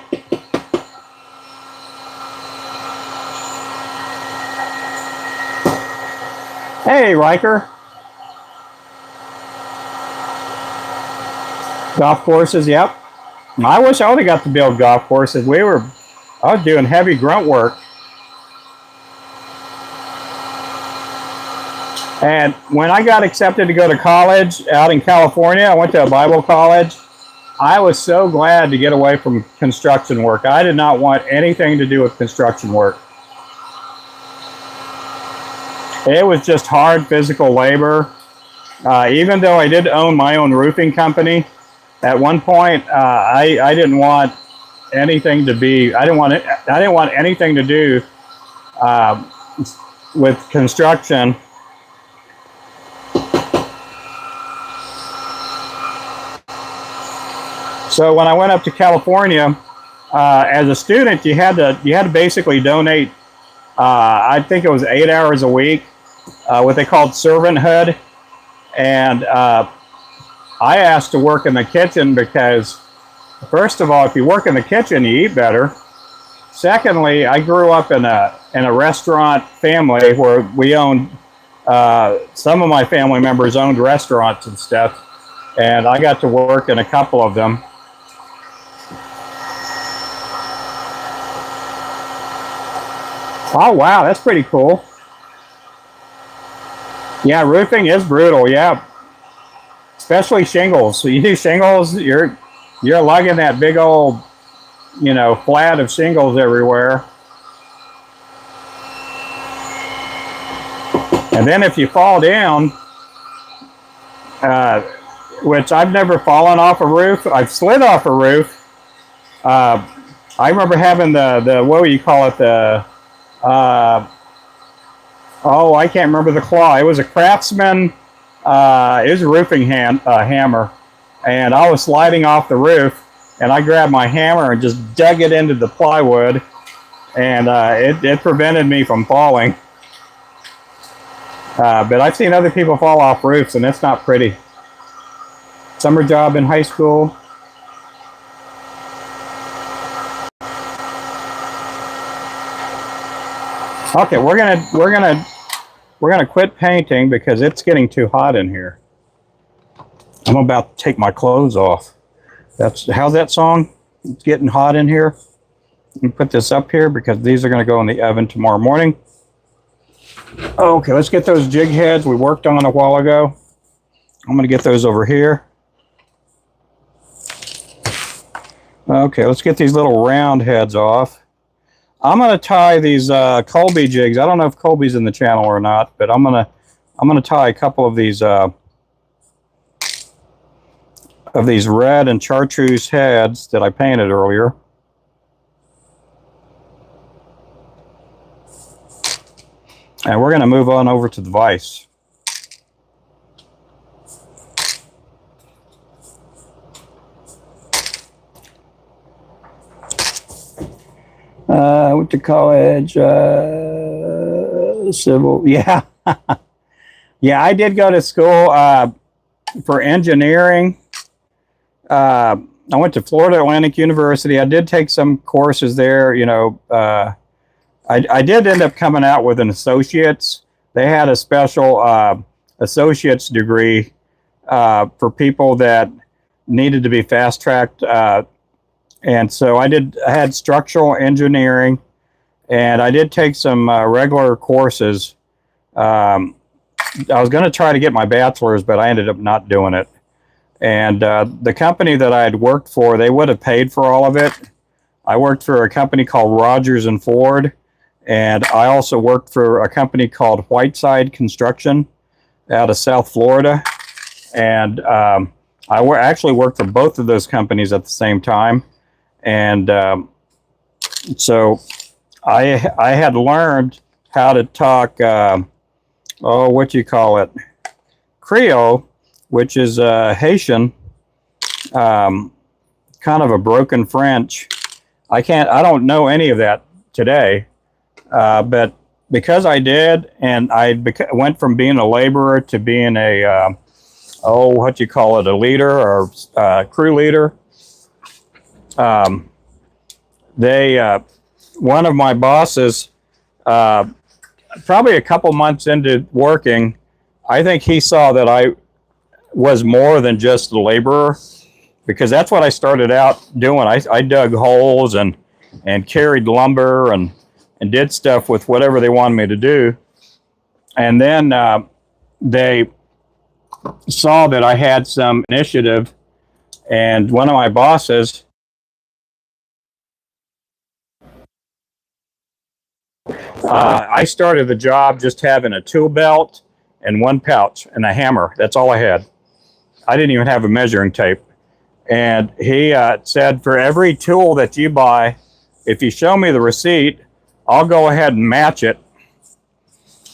Hey, Riker. Golf courses, yep. I wish I would have got to build golf courses. I was doing heavy grunt work. And when I got accepted to go to college out in California, I went to a Bible college. I was so glad to get away from construction work. I did not want anything to do with construction work. It was just hard physical labor. Even though I did own my own roofing company, at one point I didn't want anything to be. I didn't want anything to do with construction. So when I went up to California as a student, you had to basically donate. I think it was 8 hours a week, what they called servanthood, and I asked to work in the kitchen because, first of all, if you work in the kitchen, you eat better. Secondly, I grew up in a restaurant family where we owned. Some of my family members owned restaurants and stuff, and I got to work in a couple of them. Oh, wow, that's pretty cool. Yeah, roofing is brutal, yeah. Especially shingles. So you do shingles, you're lugging that big old, flat of shingles everywhere. And then if you fall down, which I've never fallen off a roof, I've slid off a roof, I remember having the what would you call it, the oh, I can't remember the claw. It was a Craftsman. It was a roofing hammer, and I was sliding off the roof, and I grabbed my hammer and just dug it into the plywood, and it prevented me from falling. But I've seen other people fall off roofs, and it's not pretty. Summer job in high school. Okay, we're gonna quit painting because it's getting too hot in here. I'm about to take my clothes off. How's that song? It's getting hot in here. Let me put this up here because these are gonna go in the oven tomorrow morning. Okay, let's get those jig heads we worked on a while ago. I'm gonna get those over here. Okay, let's get these little round heads off. I'm gonna tie these Colby jigs. I don't know if Colby's in the channel or not, but I'm gonna tie a couple of these red and chartreuse heads that I painted earlier. And we're gonna move on over to the vise. Went to college, civil, yeah. Yeah, I did go to school for engineering. I went to Florida Atlantic University. I did take some courses there, you know. I did end up coming out with an associate's. They had a special associate's degree for people that needed to be fast-tracked. And so I had structural engineering, and I did take some regular courses. I was going to try to get my bachelor's, but I ended up not doing it. And the company that I had worked for, they would have paid for all of it. I worked for a company called Rogers and Ford, and I also worked for a company called Whiteside Construction out of South Florida. And I actually worked for both of those companies at the same time. And so I had learned how to talk, Creole, which is Haitian, kind of a broken French. I don't know any of that today, but because I did, and I went from being a laborer to being a, a leader or crew leader. One of my bosses, probably a couple months into working, I think he saw that I was more than just a laborer, because that's what I started out doing. I dug holes and carried lumber and did stuff with whatever they wanted me to do. And then they saw that I had some initiative, and one of my bosses, I started the job just having a tool belt and one pouch and a hammer. That's all I had. I didn't even have a measuring tape. And he said, for every tool that you buy, if you show me the receipt, I'll go ahead and match it.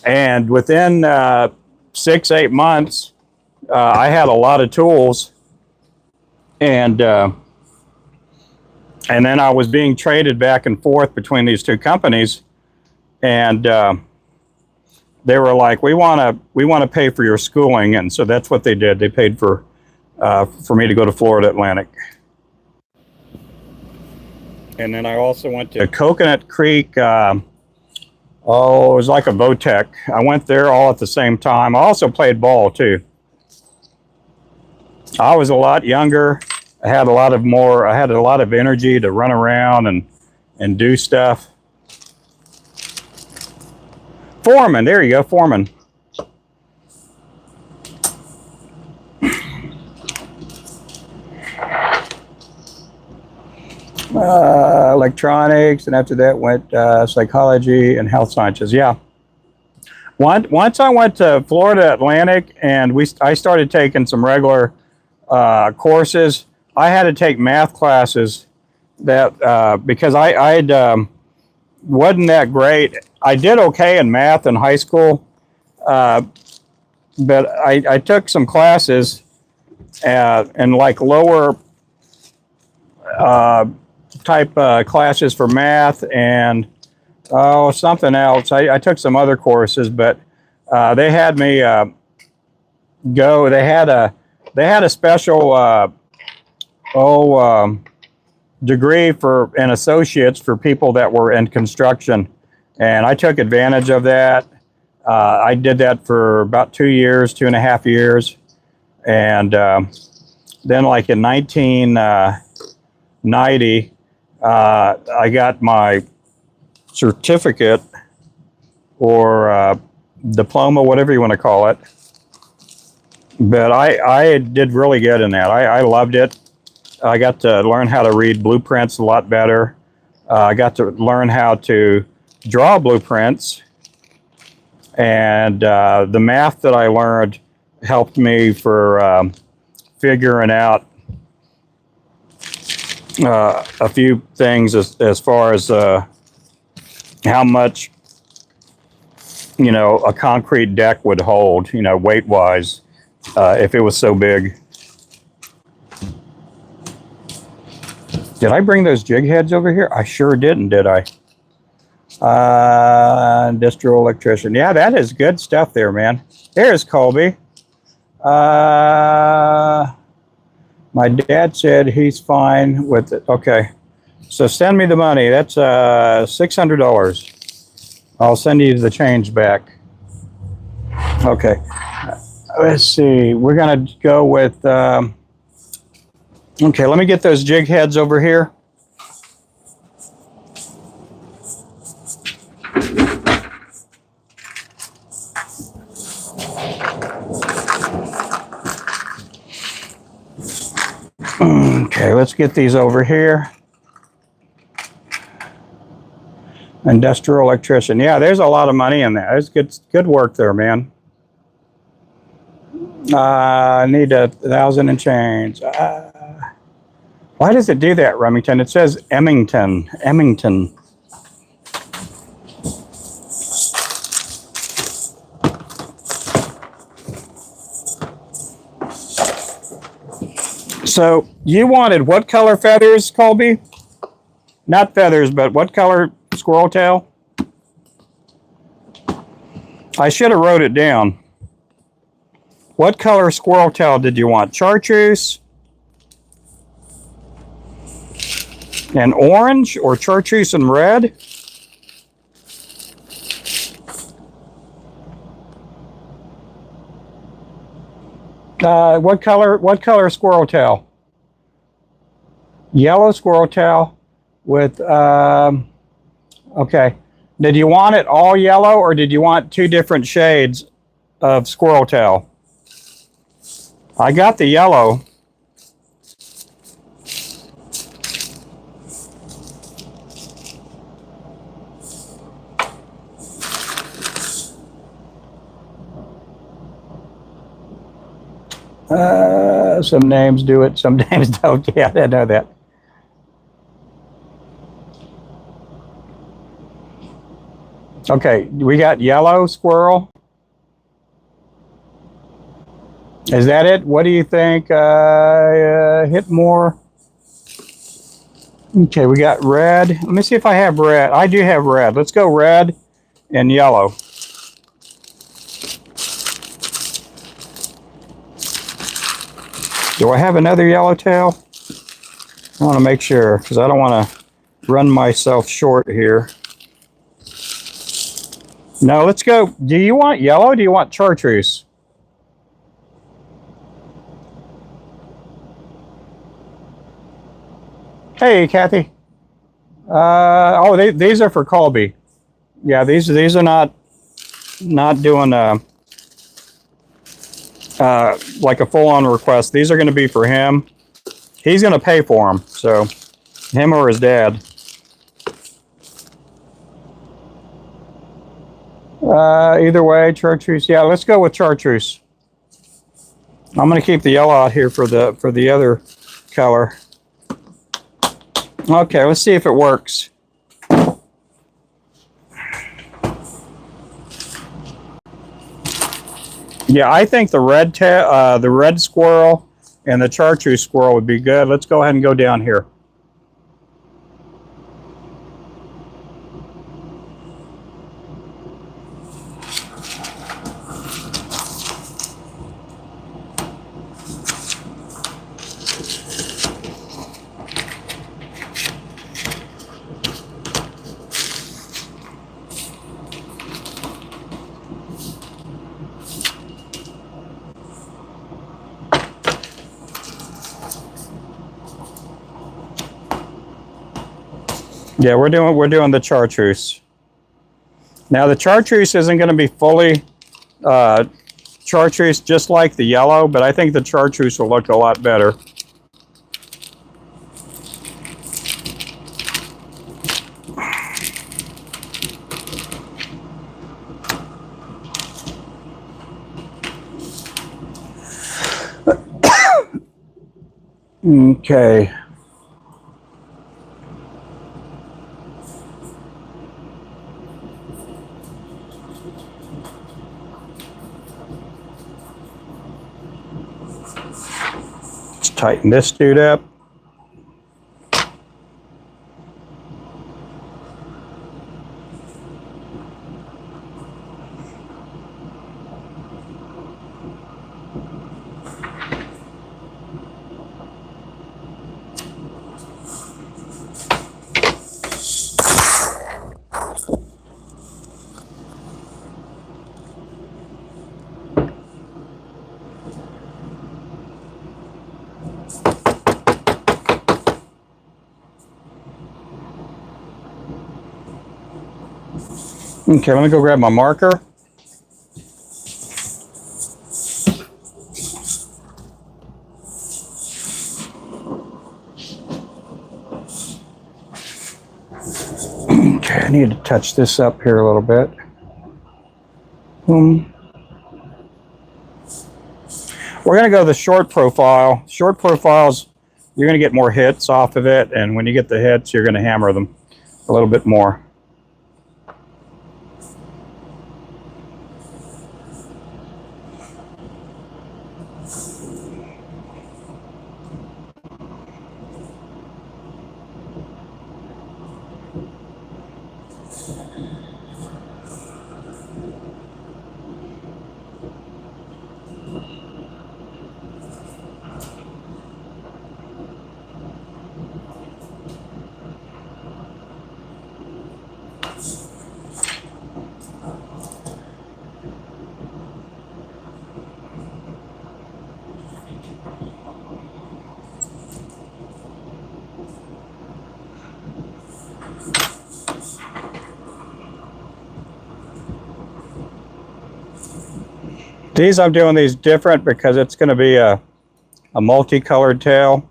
And within 6-8 months, I had a lot of tools. And then I was being traded back and forth between these two companies. And they were like, we want to pay for your schooling. And so that's what they did. They paid for me to go to Florida Atlantic. And then I also went to Coconut Creek. It was like a Votech. I went there all at the same time. I also played ball too. I was a lot younger. I had a lot of energy to run around and do stuff. Foreman, there you go, Foreman. Electronics, and after that went psychology and health sciences. Yeah. Once I went to Florida Atlantic, and I started taking some regular courses. I had to take math classes that because I'd wasn't that great. I did okay in math in high school, but I took some classes and like lower type classes for math and something else. I took some other courses, but they had me go. They had a special degree for and associates for people that were in construction, and I took advantage of that. I did that for about 2 years, 2.5 years, and then like in 1990, I got my certificate or diploma, whatever you want to call it. But I did really good in that. I loved it. I got to learn how to read blueprints a lot better. I got to learn how to draw blueprints. And the math that I learned helped me for figuring out a few things as far as how much, a concrete deck would hold, weight-wise, if it was so big. Did I bring those jig heads over here? I sure didn't, did I? Industrial electrician. Yeah, that is good stuff there, man. There's Colby. My dad said he's fine with it. Okay. So send me the money. That's $600. I'll send you the change back. Okay. Let's see. We're going to go with... okay, let me get those jig heads over here. Okay, let's get these over here. Industrial electrician. Yeah, there's a lot of money in that. There's good work there, man. I need 1,000 and change. Why does it do that, Remington? It says Emmington. So you wanted what color feathers, Colby? Not feathers, but what color squirrel tail? I should have wrote it down. What color squirrel tail did you want? Chartreuse? And orange or chartreuse and red? What color squirrel tail? Yellow squirrel tail with okay. Did you want it all yellow or did you want 2 different shades of squirrel tail? I got the yellow. Some names do it, some names don't. Yeah, I know that. Okay, we got yellow squirrel. Is that it? What do you think? Hit more. Okay, we got red. Let me see if I have red. I do have red. Let's go red and yellow. Do I have another yellowtail? I want to make sure because I don't want to run myself short here. No, let's go. Do you want yellow or do you want chartreuse? Hey, Kathy. These are for Colby. Yeah, these are not doing like a full-on request. These are going to be for him. He's going to pay for them, so him or his dad. Either way, chartreuse. Yeah, let's go with chartreuse. I'm going to keep the yellow out here for the other color. Okay, let's see if it works. Yeah, I think the red squirrel and the chartreuse squirrel would be good. Let's go ahead and go down here. Yeah, we're doing the chartreuse. Now the chartreuse isn't going to be fully chartreuse just like the yellow, but I think the chartreuse will look a lot better. Okay. Let's tighten this dude up. Okay, let me go grab my marker. Okay, I need to touch this up here a little bit. We're going to go the short profile. Short profiles, you're going to get more hits off of it, and when you get the hits, you're going to hammer them a little bit more. These, I'm doing these different because it's going to be a multicolored tail.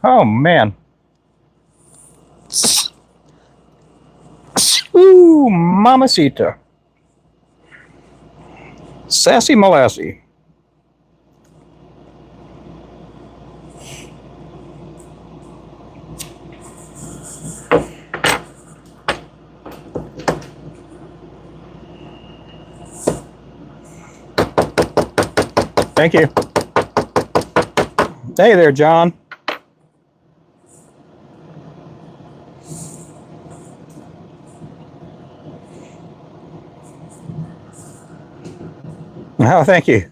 Oh man. Ooh, mamacita. Sassy Molassy. Thank you. Hey there, John. Oh, thank you.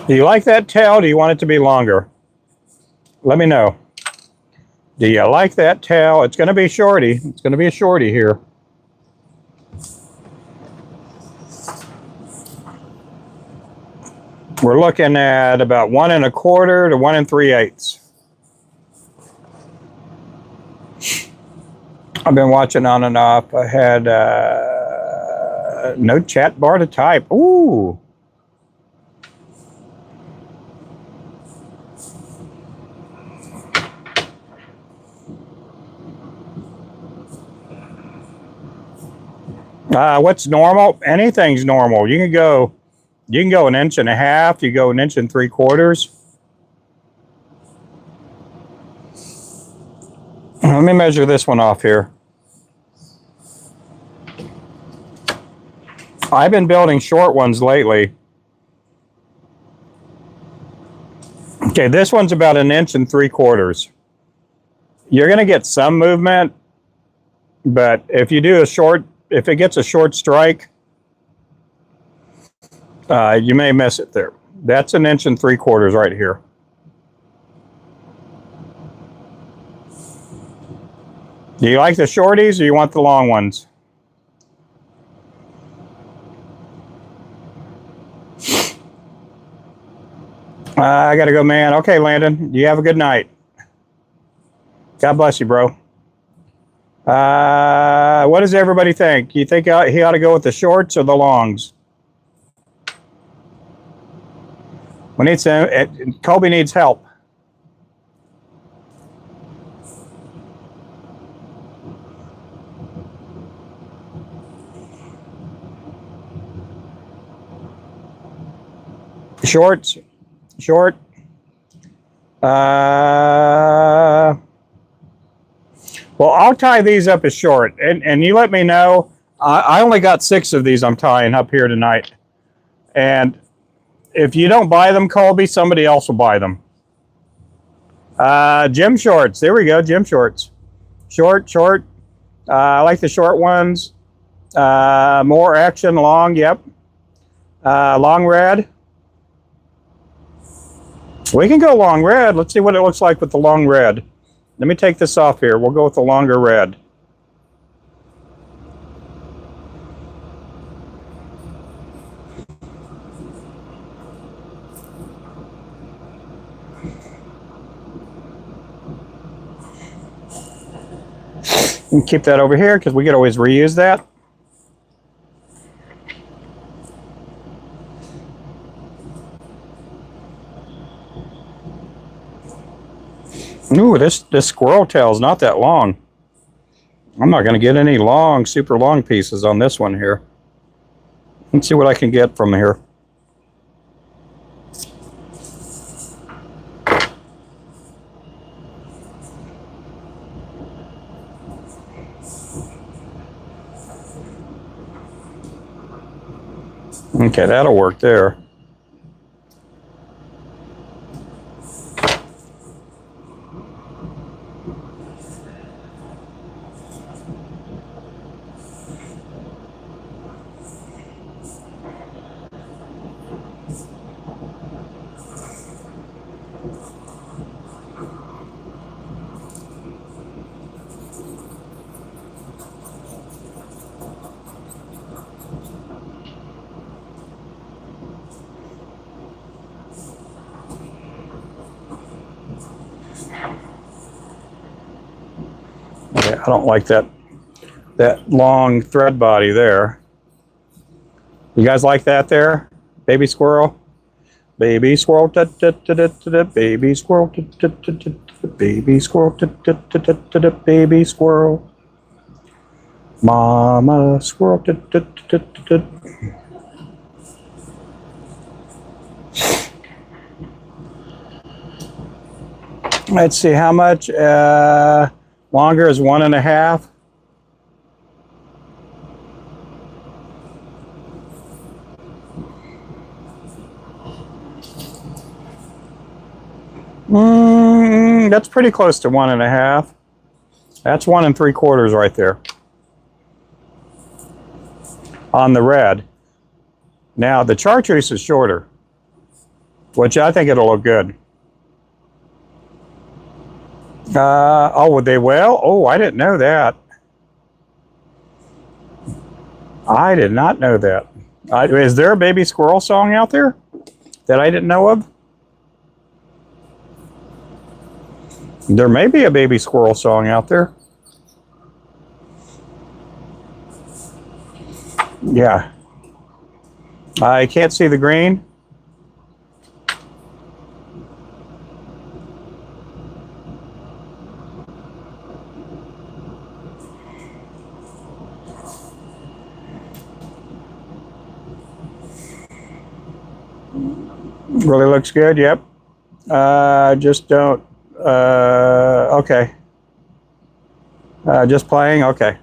Do you like that tail? Do you want it to be longer? Let me know. Do you like that tail? It's going to be shorty. It's going to be a shorty here. We're looking at about 1 1/4 to 1 3/8. I've been watching on and off. I had no chat bar to type. Ooh. What's normal? Anything's normal. You can go 1.5 inches. You go 1 3/4 inches. Let me measure this one off here. I've been building short ones lately. Okay, this one's about 1 3/4 inches. You're going to get some movement, but if you do if it gets a short strike, you may miss it there. That's 1 3/4 inches right here. Do you like the shorties or you want the long ones? I gotta go, man. Okay, Landon, you have a good night. God bless you, bro. What does everybody think? You think he ought to go with the shorts or the longs? We need some. Colby needs help. Shorts. Short. Well, I'll tie these up as short, and you let me know. I only got 6 of these I'm tying up here tonight, and if you don't buy them, Colby, somebody else will buy them. Gym shorts. There we go. Gym shorts. Short. I like the short ones. More action. Long. Yep. Long red. We can go long red. Let's see what it looks like with the long red. Let me take this off here. We'll go with the longer red. And keep that over here because we could always reuse that. Ooh, this squirrel tail is not that long. I'm not going to get any long, super long pieces on this one here. Let's see what I can get from here. Okay, that'll work there. I don't like that long thread body there. You guys like that there? Baby squirrel? Baby squirrel, baby squirrel, baby squirrel, baby squirrel. Mama squirrel. Let's see how much longer is 1.5. That's pretty close to 1.5. That's 1 3/4 right there on the red. Now the chartreuse is shorter. which I think it'll look good. Oh, they will? Oh, I didn't know that. I did not know that. Is there a baby squirrel song out there that I didn't know of? There may be a baby squirrel song out there. Yeah. I can't see the green. Really looks good, yep. Just don't, okay. Just playing, okay.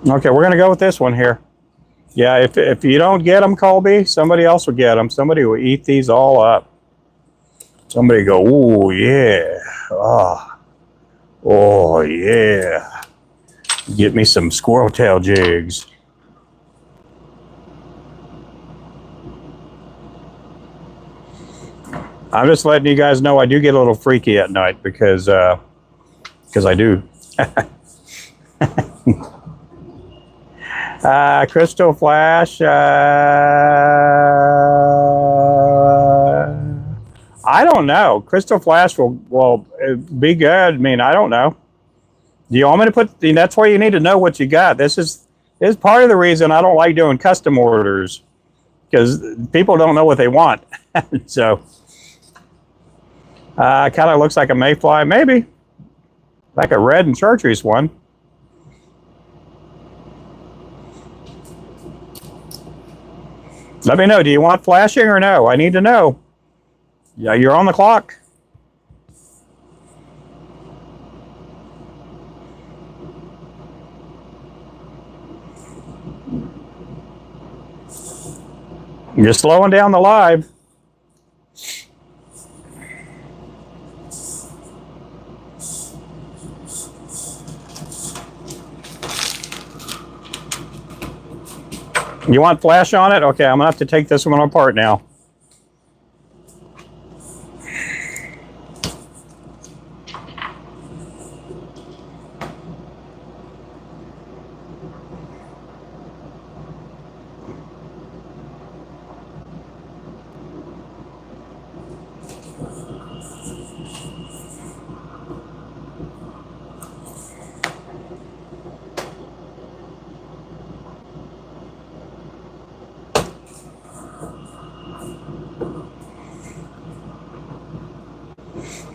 Okay, we're gonna go with this one here. Yeah, if you don't get them, Colby, somebody else will get them. Somebody will eat these all up. Somebody go, ooh, yeah. Oh, yeah. Get me some squirrel tail jigs. I'm just letting you guys know I do get a little freaky at night because I do. Crystal Flash. I don't know. Crystal Flash will be good. I mean, I don't know. Do you want me to put? That's why you need to know what you got. This is part of the reason I don't like doing custom orders, because people don't know what they want. So. Kind of looks like a mayfly, maybe. Like a red and chartreuse one. Let me know, do you want flashing or no? I need to know. Yeah, you're on the clock. You're slowing down the live. You want flash on it? Okay, I'm gonna have to take this one apart now.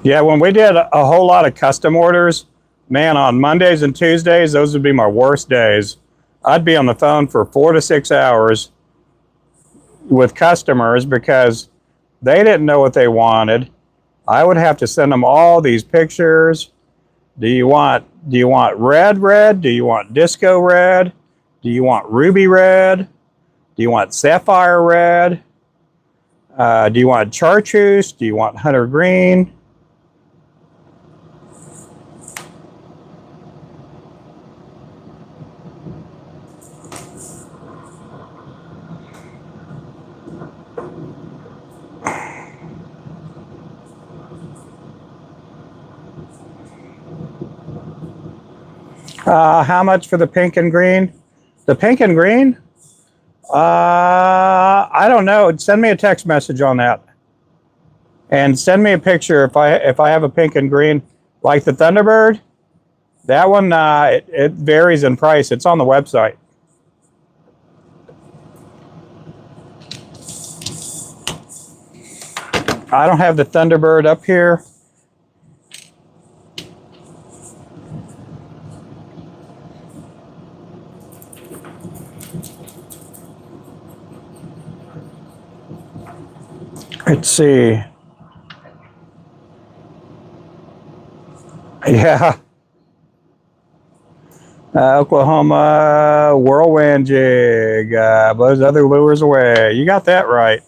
Yeah, when we did a whole lot of custom orders, man, on Mondays and Tuesdays, those would be my worst days. I'd be on the phone for 4 to 6 hours with customers because they didn't know what they wanted. I would have to send them all these pictures. Do you want red? Do you want disco red? Do you want ruby red? Do you want sapphire red? Do you want chartreuse? Do you want hunter green? How much for the pink and green? The pink and green? I don't know. Send me a text message on that, and send me a picture if I have a pink and green, like the Thunderbird. That one it varies in price. It's on the website. I don't have the Thunderbird up here. Let's see. Yeah. Oklahoma whirlwind jig blows other lures away. You got that right.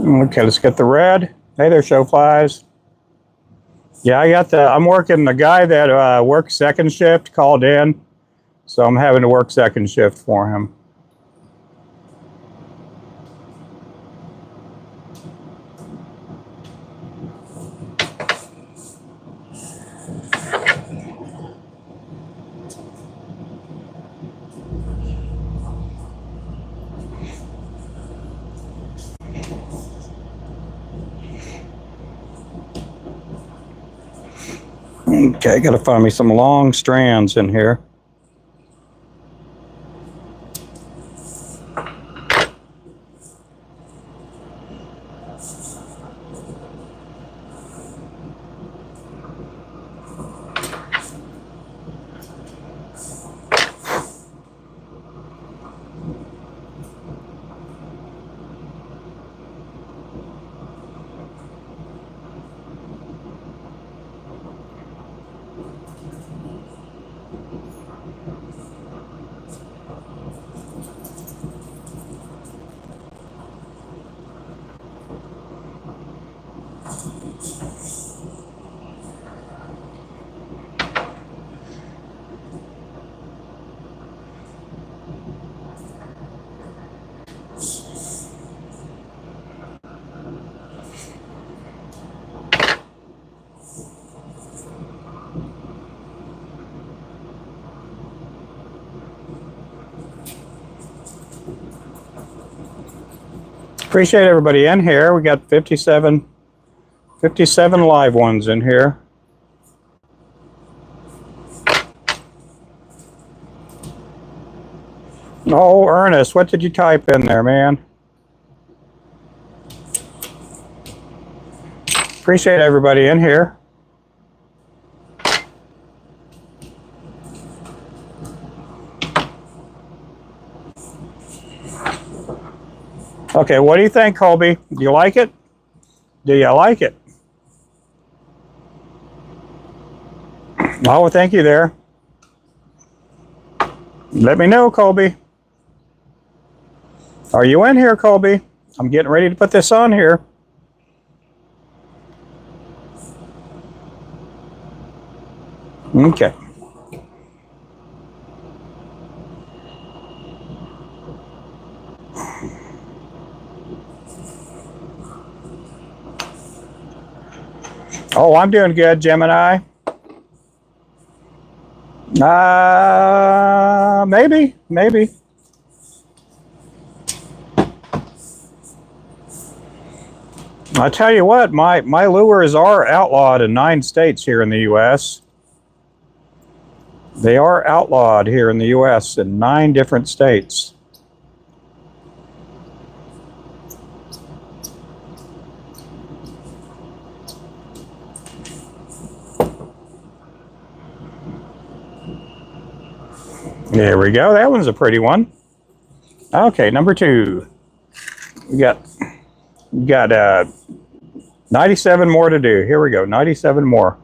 Okay, let's get the red. Hey there, show flies. Yeah, I'm working the guy that works second shift called in, so I'm having to work second shift for him. Okay, gotta find me some long strands in here. Appreciate everybody in here. We got 57 live ones in here. Oh, Ernest, what did you type in there, man? Appreciate everybody in here. Okay, what do you think, Colby? Do you like it? Do you like it? Oh, thank you there. Let me know, Colby. Are you in here, Colby? I'm getting ready to put this on here. Okay. Oh, I'm doing good, Gemini. Maybe. I tell you what, my lures are outlawed in 9 states here in the U.S. They are outlawed here in the U.S. in 9 different states. There we go. That one's a pretty one. Okay, number 2. We got 97 more to do. Here we go. 97 more.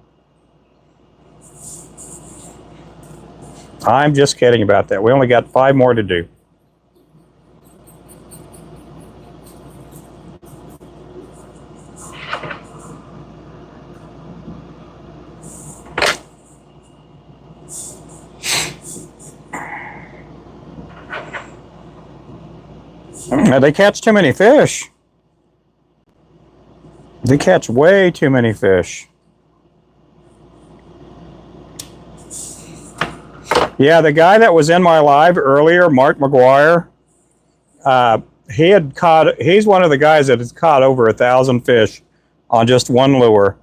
I'm just kidding about that. We only got 5 more to do. They catch too many fish. They catch way too many fish. Yeah, the guy that was in my live earlier, Mark McGuire, he's one of the guys that has caught over 1,000 fish on just one lure.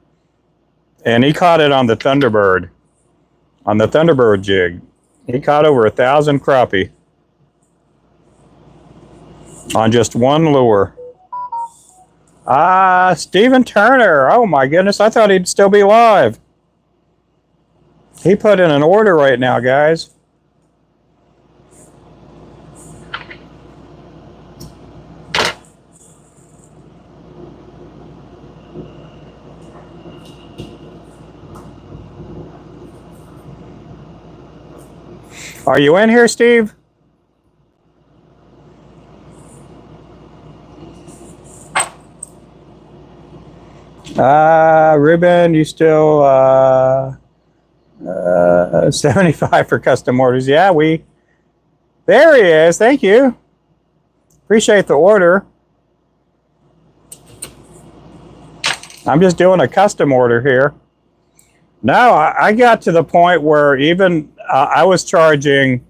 And he caught it on the Thunderbird jig. He caught over 1,000 crappie on just one lure. Stephen Turner. Oh my goodness, I thought he'd still be live. He put in an order right now, guys. Are you in here, Steve? Ruben, you still 75 for custom orders. Yeah, there he is. Thank you. Appreciate the order. I'm just doing a custom order here. No, I got to the point where even I was charging,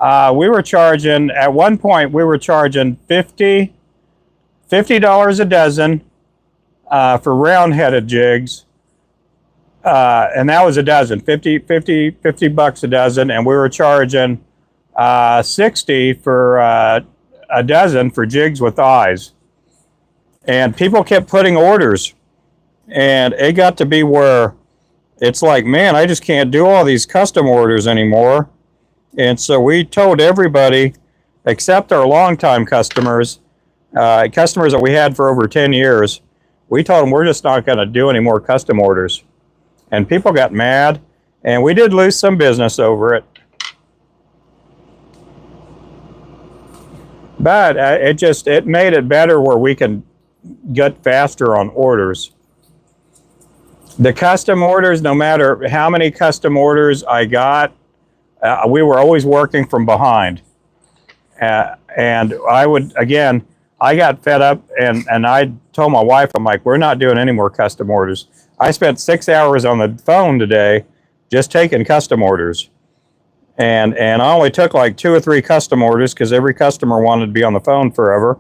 we were charging, at one point we were charging $50 a dozen for round-headed jigs. And that was a dozen, 50 bucks a dozen, and we were charging 60 for a dozen for jigs with eyes. And people kept putting orders, and it got to be where it's like, man, I just can't do all these custom orders anymore. And so we told everybody, except our longtime customers, customers that we had for over 10 years, we told them we're just not going to do any more custom orders. And people got mad, and we did lose some business over it. But it made it better where we can get faster on orders. The custom orders, no matter how many custom orders I got, we were always working from behind. And I got fed up, and I told my wife, I'm like, we're not doing any more custom orders. I spent 6 hours on the phone today just taking custom orders. And I only took like 2 or 3 custom orders because every customer wanted to be on the phone forever.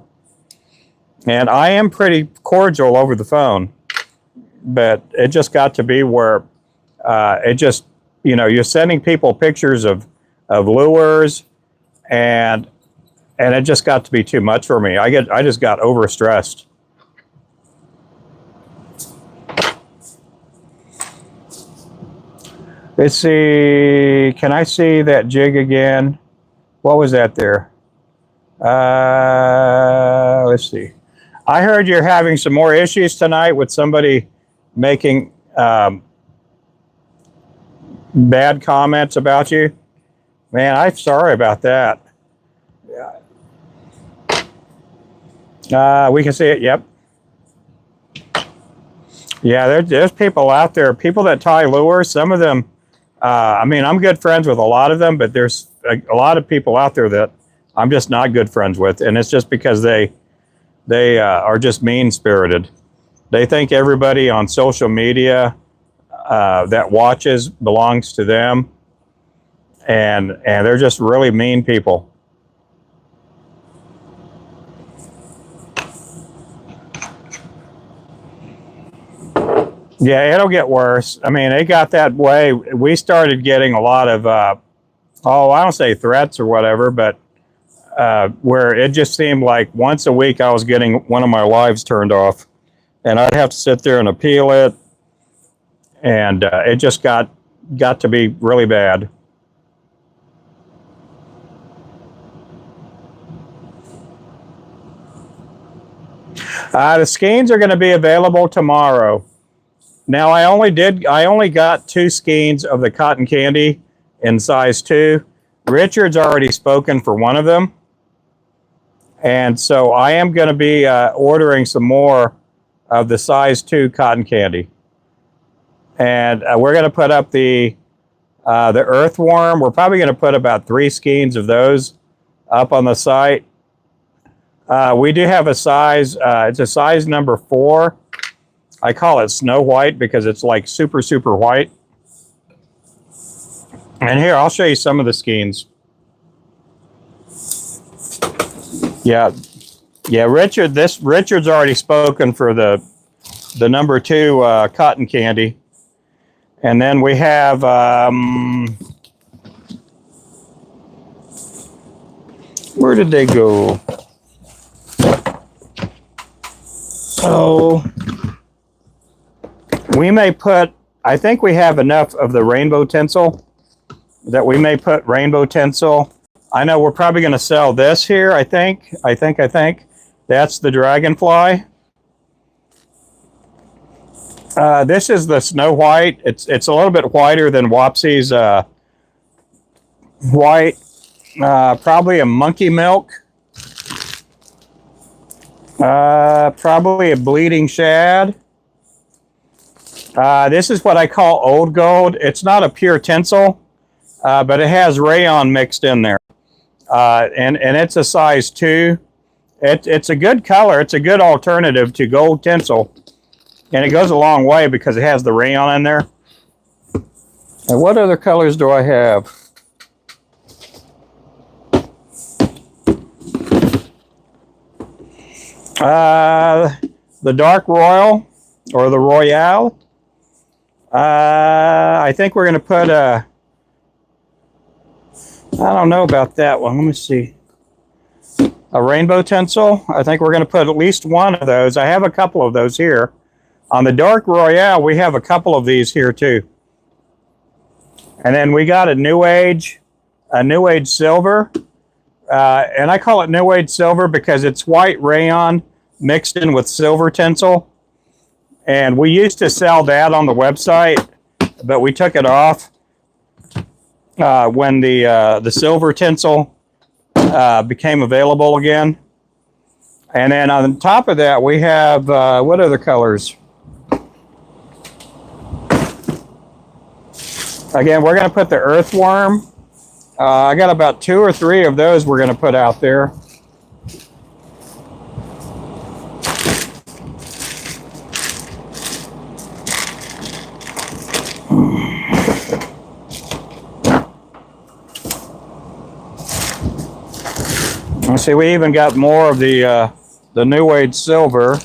And I am pretty cordial over the phone. But it just got to be where you're sending people pictures of lures, and it just got to be too much for me. I just got overstressed. Let's see. Can I see that jig again? What was that there? Let's see. I heard you're having some more issues tonight with somebody making bad comments about you. Man, I'm sorry about that. We can see it. Yep. Yeah, there's people out there, people that tie lures. Some of them, I'm good friends with a lot of them, but there's a lot of people out there that I'm just not good friends with, and it's just because they are just mean-spirited. They think everybody on social media that watches belongs to them, and they're just really mean people. Yeah, it'll get worse. It got that way. We started getting a lot of, I don't say threats or whatever, but where it just seemed like once a week I was getting one of my lives turned off. And I'd have to sit there and appeal it. And it just got to be really bad. The skeins are going to be available tomorrow. Now, I only got 2 skeins of the cotton candy in size 2. Richard's already spoken for one of them. And so I am going to be ordering some more of the size 2 cotton candy. And we're going to put up the earthworm. We're probably going to put about 3 skeins of those up on the site. We do have a size, it's a size number 4. I call it Snow White because it's like super, super white. And here, I'll show you some of the skeins. Yeah, Richard's already spoken for the number 2 cotton candy. And then we have where did they go? So we may put, I think we have enough of the rainbow tinsel that we may put rainbow tinsel. I know we're probably going to sell this here, I think. That's the dragonfly. This is the Snow White. It's a little bit whiter than Wapsi's white. Probably a monkey milk. Probably a bleeding shad. This is what I call old gold. It's not a pure tinsel, but it has rayon mixed in there. And it's a size 2. It's a good color. It's a good alternative to gold tinsel. And it goes a long way because it has the rayon in there. And what other colors do I have? The dark royal or the royale. I think we're going to put a, I don't know about that one. Let me see. A rainbow tinsel. I think we're going to put at least one of those. I have a couple of those here. On the dark royale, we have a couple of these here too. And then we got a New Age silver. And I call it New Age silver because it's white rayon mixed in with silver tinsel. And we used to sell that on the website, but we took it off when the silver tinsel became available again. And then on top of that, we have, what other colors? Again, we're going to put the earthworm. I got about 2 or 3 of those we're going to put out there. Let's see, we even got more of the New Age silver.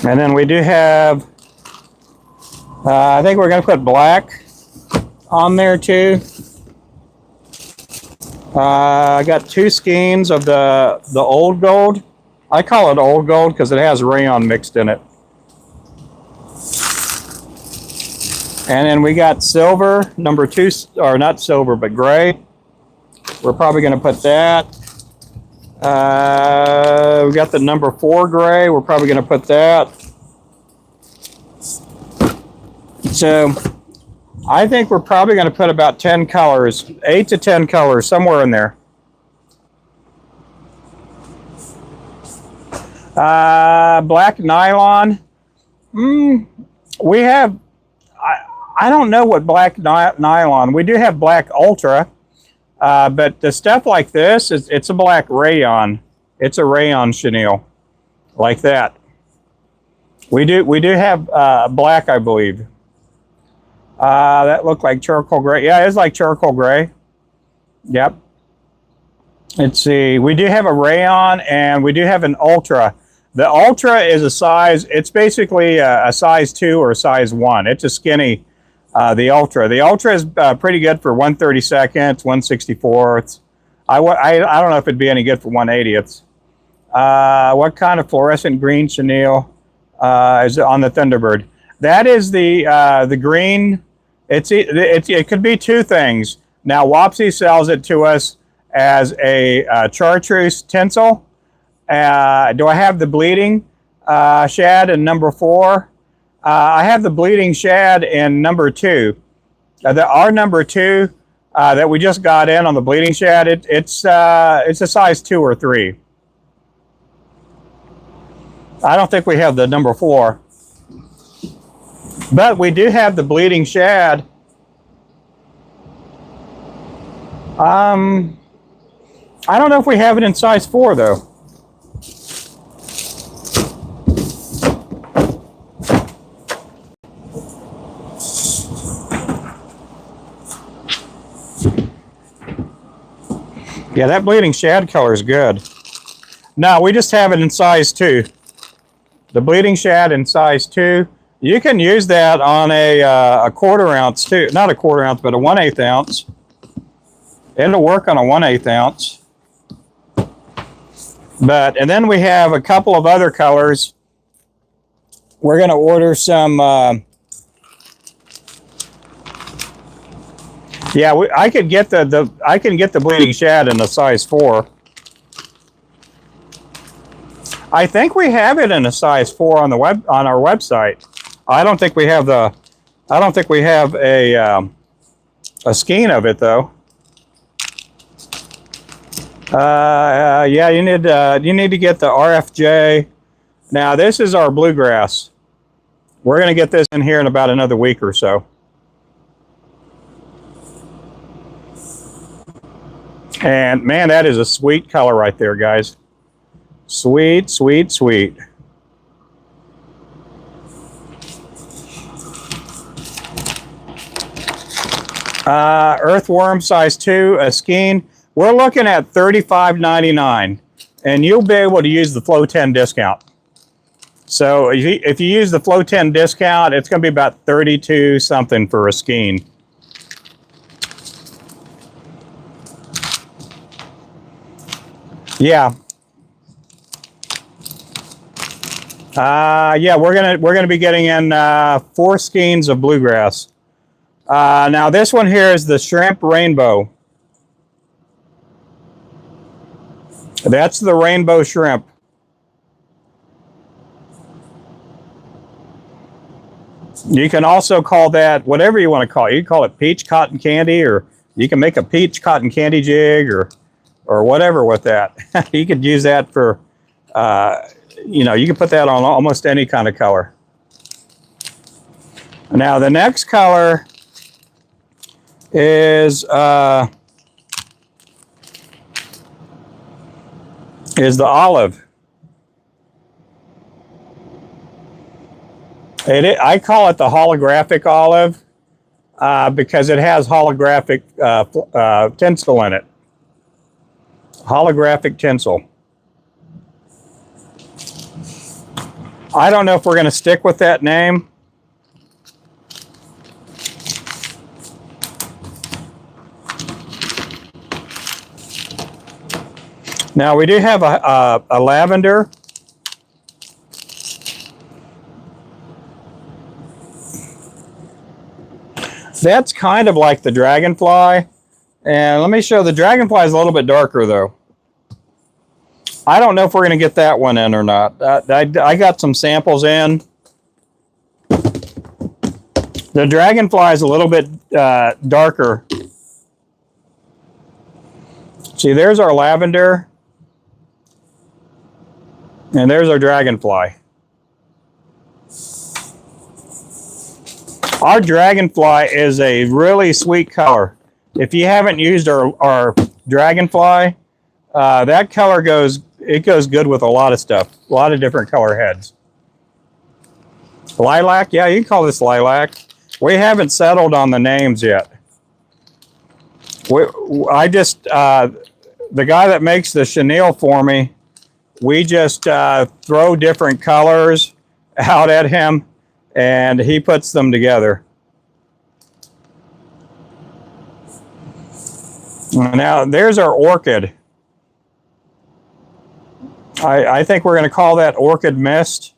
And then we do have, I think we're going to put black on there too. I got 2 skeins of the old gold. I call it old gold because it has rayon mixed in it. And then we got silver, number 2, or not silver, but gray. We're probably going to put that. We got the number 4 gray. We're probably going to put that. So I think we're probably going to put about 10 colors, 8 to 10 colors, somewhere in there. Black nylon. We have, I don't know what black nylon. We do have black ultra. But the stuff like this, it's a black rayon. It's a rayon chenille, like that. We do have black, I believe. That looked like charcoal gray. Yeah, it's like charcoal gray. Yep. Let's see. We do have a rayon and we do have an ultra. The ultra is a size. It's basically a size 2 or a size 1. It's a skinny. The ultra is pretty good for 1/32, 1/64. I don't know if it'd be any good for 1/80. What kind of fluorescent green chenille is on the Thunderbird? That is the green. It could be 2 things. Now Wapsi sells it to us as a chartreuse tinsel. Do I have the bleeding shad in number 4? I have the bleeding shad in number 2. Our number 2 that we just got in on the bleeding shad, it's a size 2 or 3. I don't think we have the number 4. But we do have the bleeding shad. I don't know if we have it in size 4 though. Yeah, that bleeding shad color is good. No, we just have it in size 2. The bleeding shad in size 2. You can use that on a 1/4 ounce too. Not a 1/4 ounce, but a 1/8 ounce. It'll work on a 1/8 ounce. And then we have a couple of other colors. We're going to order some. Yeah, I could get I can get the bleeding shad in a size 4. I think we have it in a size 4 on our website. I don't think we have a skein of it though. Yeah, you need to get the RFJ. Now this is our bluegrass. We're going to get this in here in about another week or so. And man, that is a sweet color right there, guys. Sweet, sweet, sweet. Earthworm size 2, a skein. We're looking at $35.99, and you'll be able to use the Flow 10 discount. So if you use the Flow 10 discount, it's going to be about 32 something for a skein. Yeah. Yeah, we're gonna be getting in 4 skeins of bluegrass. Now this one here is the shrimp rainbow. That's the rainbow shrimp. You can also call that whatever you want to call it. You can call it peach cotton candy, or you can make a peach cotton candy jig, or whatever with that. You could use that for, you know, you can put that on almost any kind of color. Now the next color is the olive. I call it the holographic olive because it has holographic tinsel in it. Holographic tinsel. I don't know if we're going to stick with that name. Now we do have a lavender. That's kind of like the dragonfly. And let me show, the dragonfly is a little bit darker though. I don't know if we're going to get that one in or not. I got some samples in. The dragonfly is a little bit darker. See, there's our lavender. And there's our dragonfly. Our dragonfly is a really sweet color. If you haven't used our dragonfly, that color goes good with a lot of stuff, a lot of different color heads. Lilac, yeah, you can call this lilac. We haven't settled on the names yet. The guy that makes the chenille for me, we just throw different colors out at him, and he puts them together. Now, there's our orchid. I think we're going to call that Orchid Mist.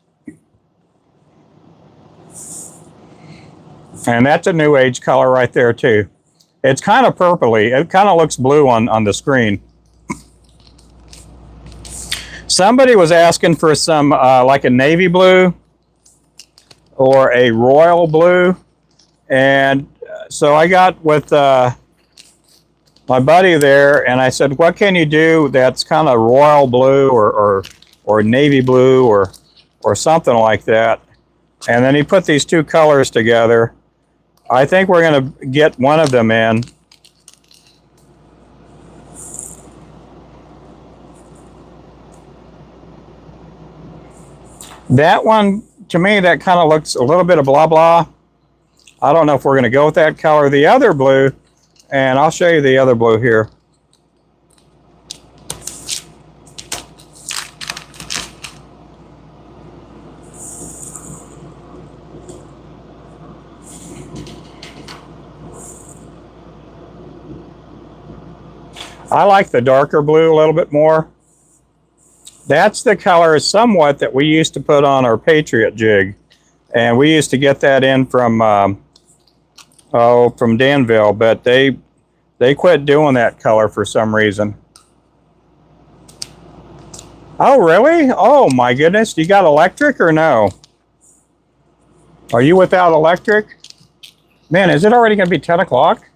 And that's a new age color right there, too. It's kind of purpley. It kind of looks blue on the screen. Somebody was asking for some, like a navy blue or a royal blue. And so I got with my buddy there, and I said, what can you do that's kind of royal blue or navy blue or something like that? And then he put these two colors together. I think we're going to get one of them in. That one, to me, that kind of looks a little bit of blah blah. I don't know if we're going to go with that color. The other blue, and I'll show you the other blue here. I like the darker blue a little bit more. That's the color somewhat that we used to put on our Patriot jig. And we used to get that in from Danville, but they quit doing that color for some reason. Oh, really? Oh, my goodness. You got electric or no? Are you without electric? Man, is it already going to be 10 o'clock?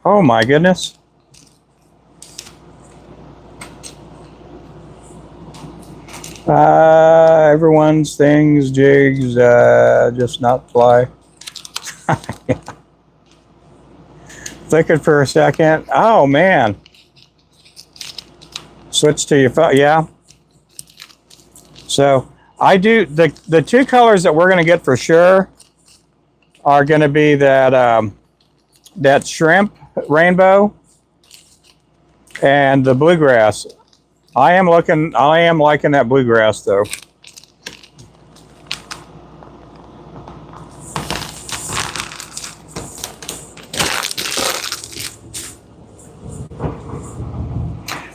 Oh, my goodness. Everyone's things, jigs, just not fly. Looking for a second. Oh man. Switch to your phone. Yeah. So I do the two colors that we're going to get for sure are going to be that that shrimp rainbow and the bluegrass. I am liking that bluegrass though.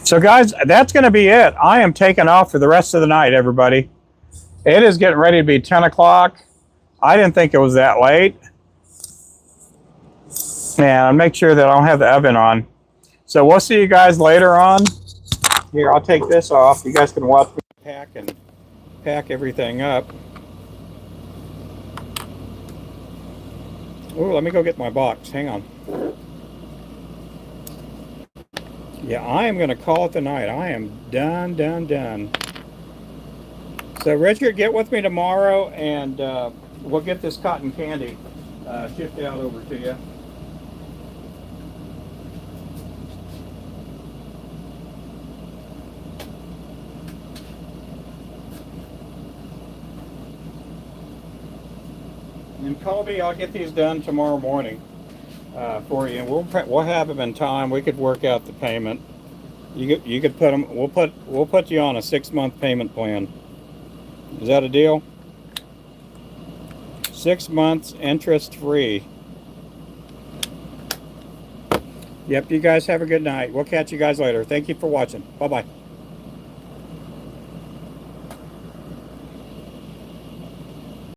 So guys, that's going to be it. I am taking off for the rest of the night, everybody. It is getting ready to be 10 o'clock. I didn't think it was that late. And make sure that I don't have the oven on. So we'll see you guys later on. Here, I'll take this off. You guys can watch me pack everything up. Oh, let me go get my box. Hang on. Yeah, I am going to call it the night. I am done. So, Richard, get with me tomorrow, and we'll get this cotton candy shipped out over to you. And Colby, I'll get these done tomorrow morning for you, and we'll have them in time. We could work out the payment. You could put them. We'll put you on a 6-month payment plan. Is that a deal? 6 months interest free. Yep. You guys have a good night. We'll catch you guys later. Thank you for watching. Bye bye.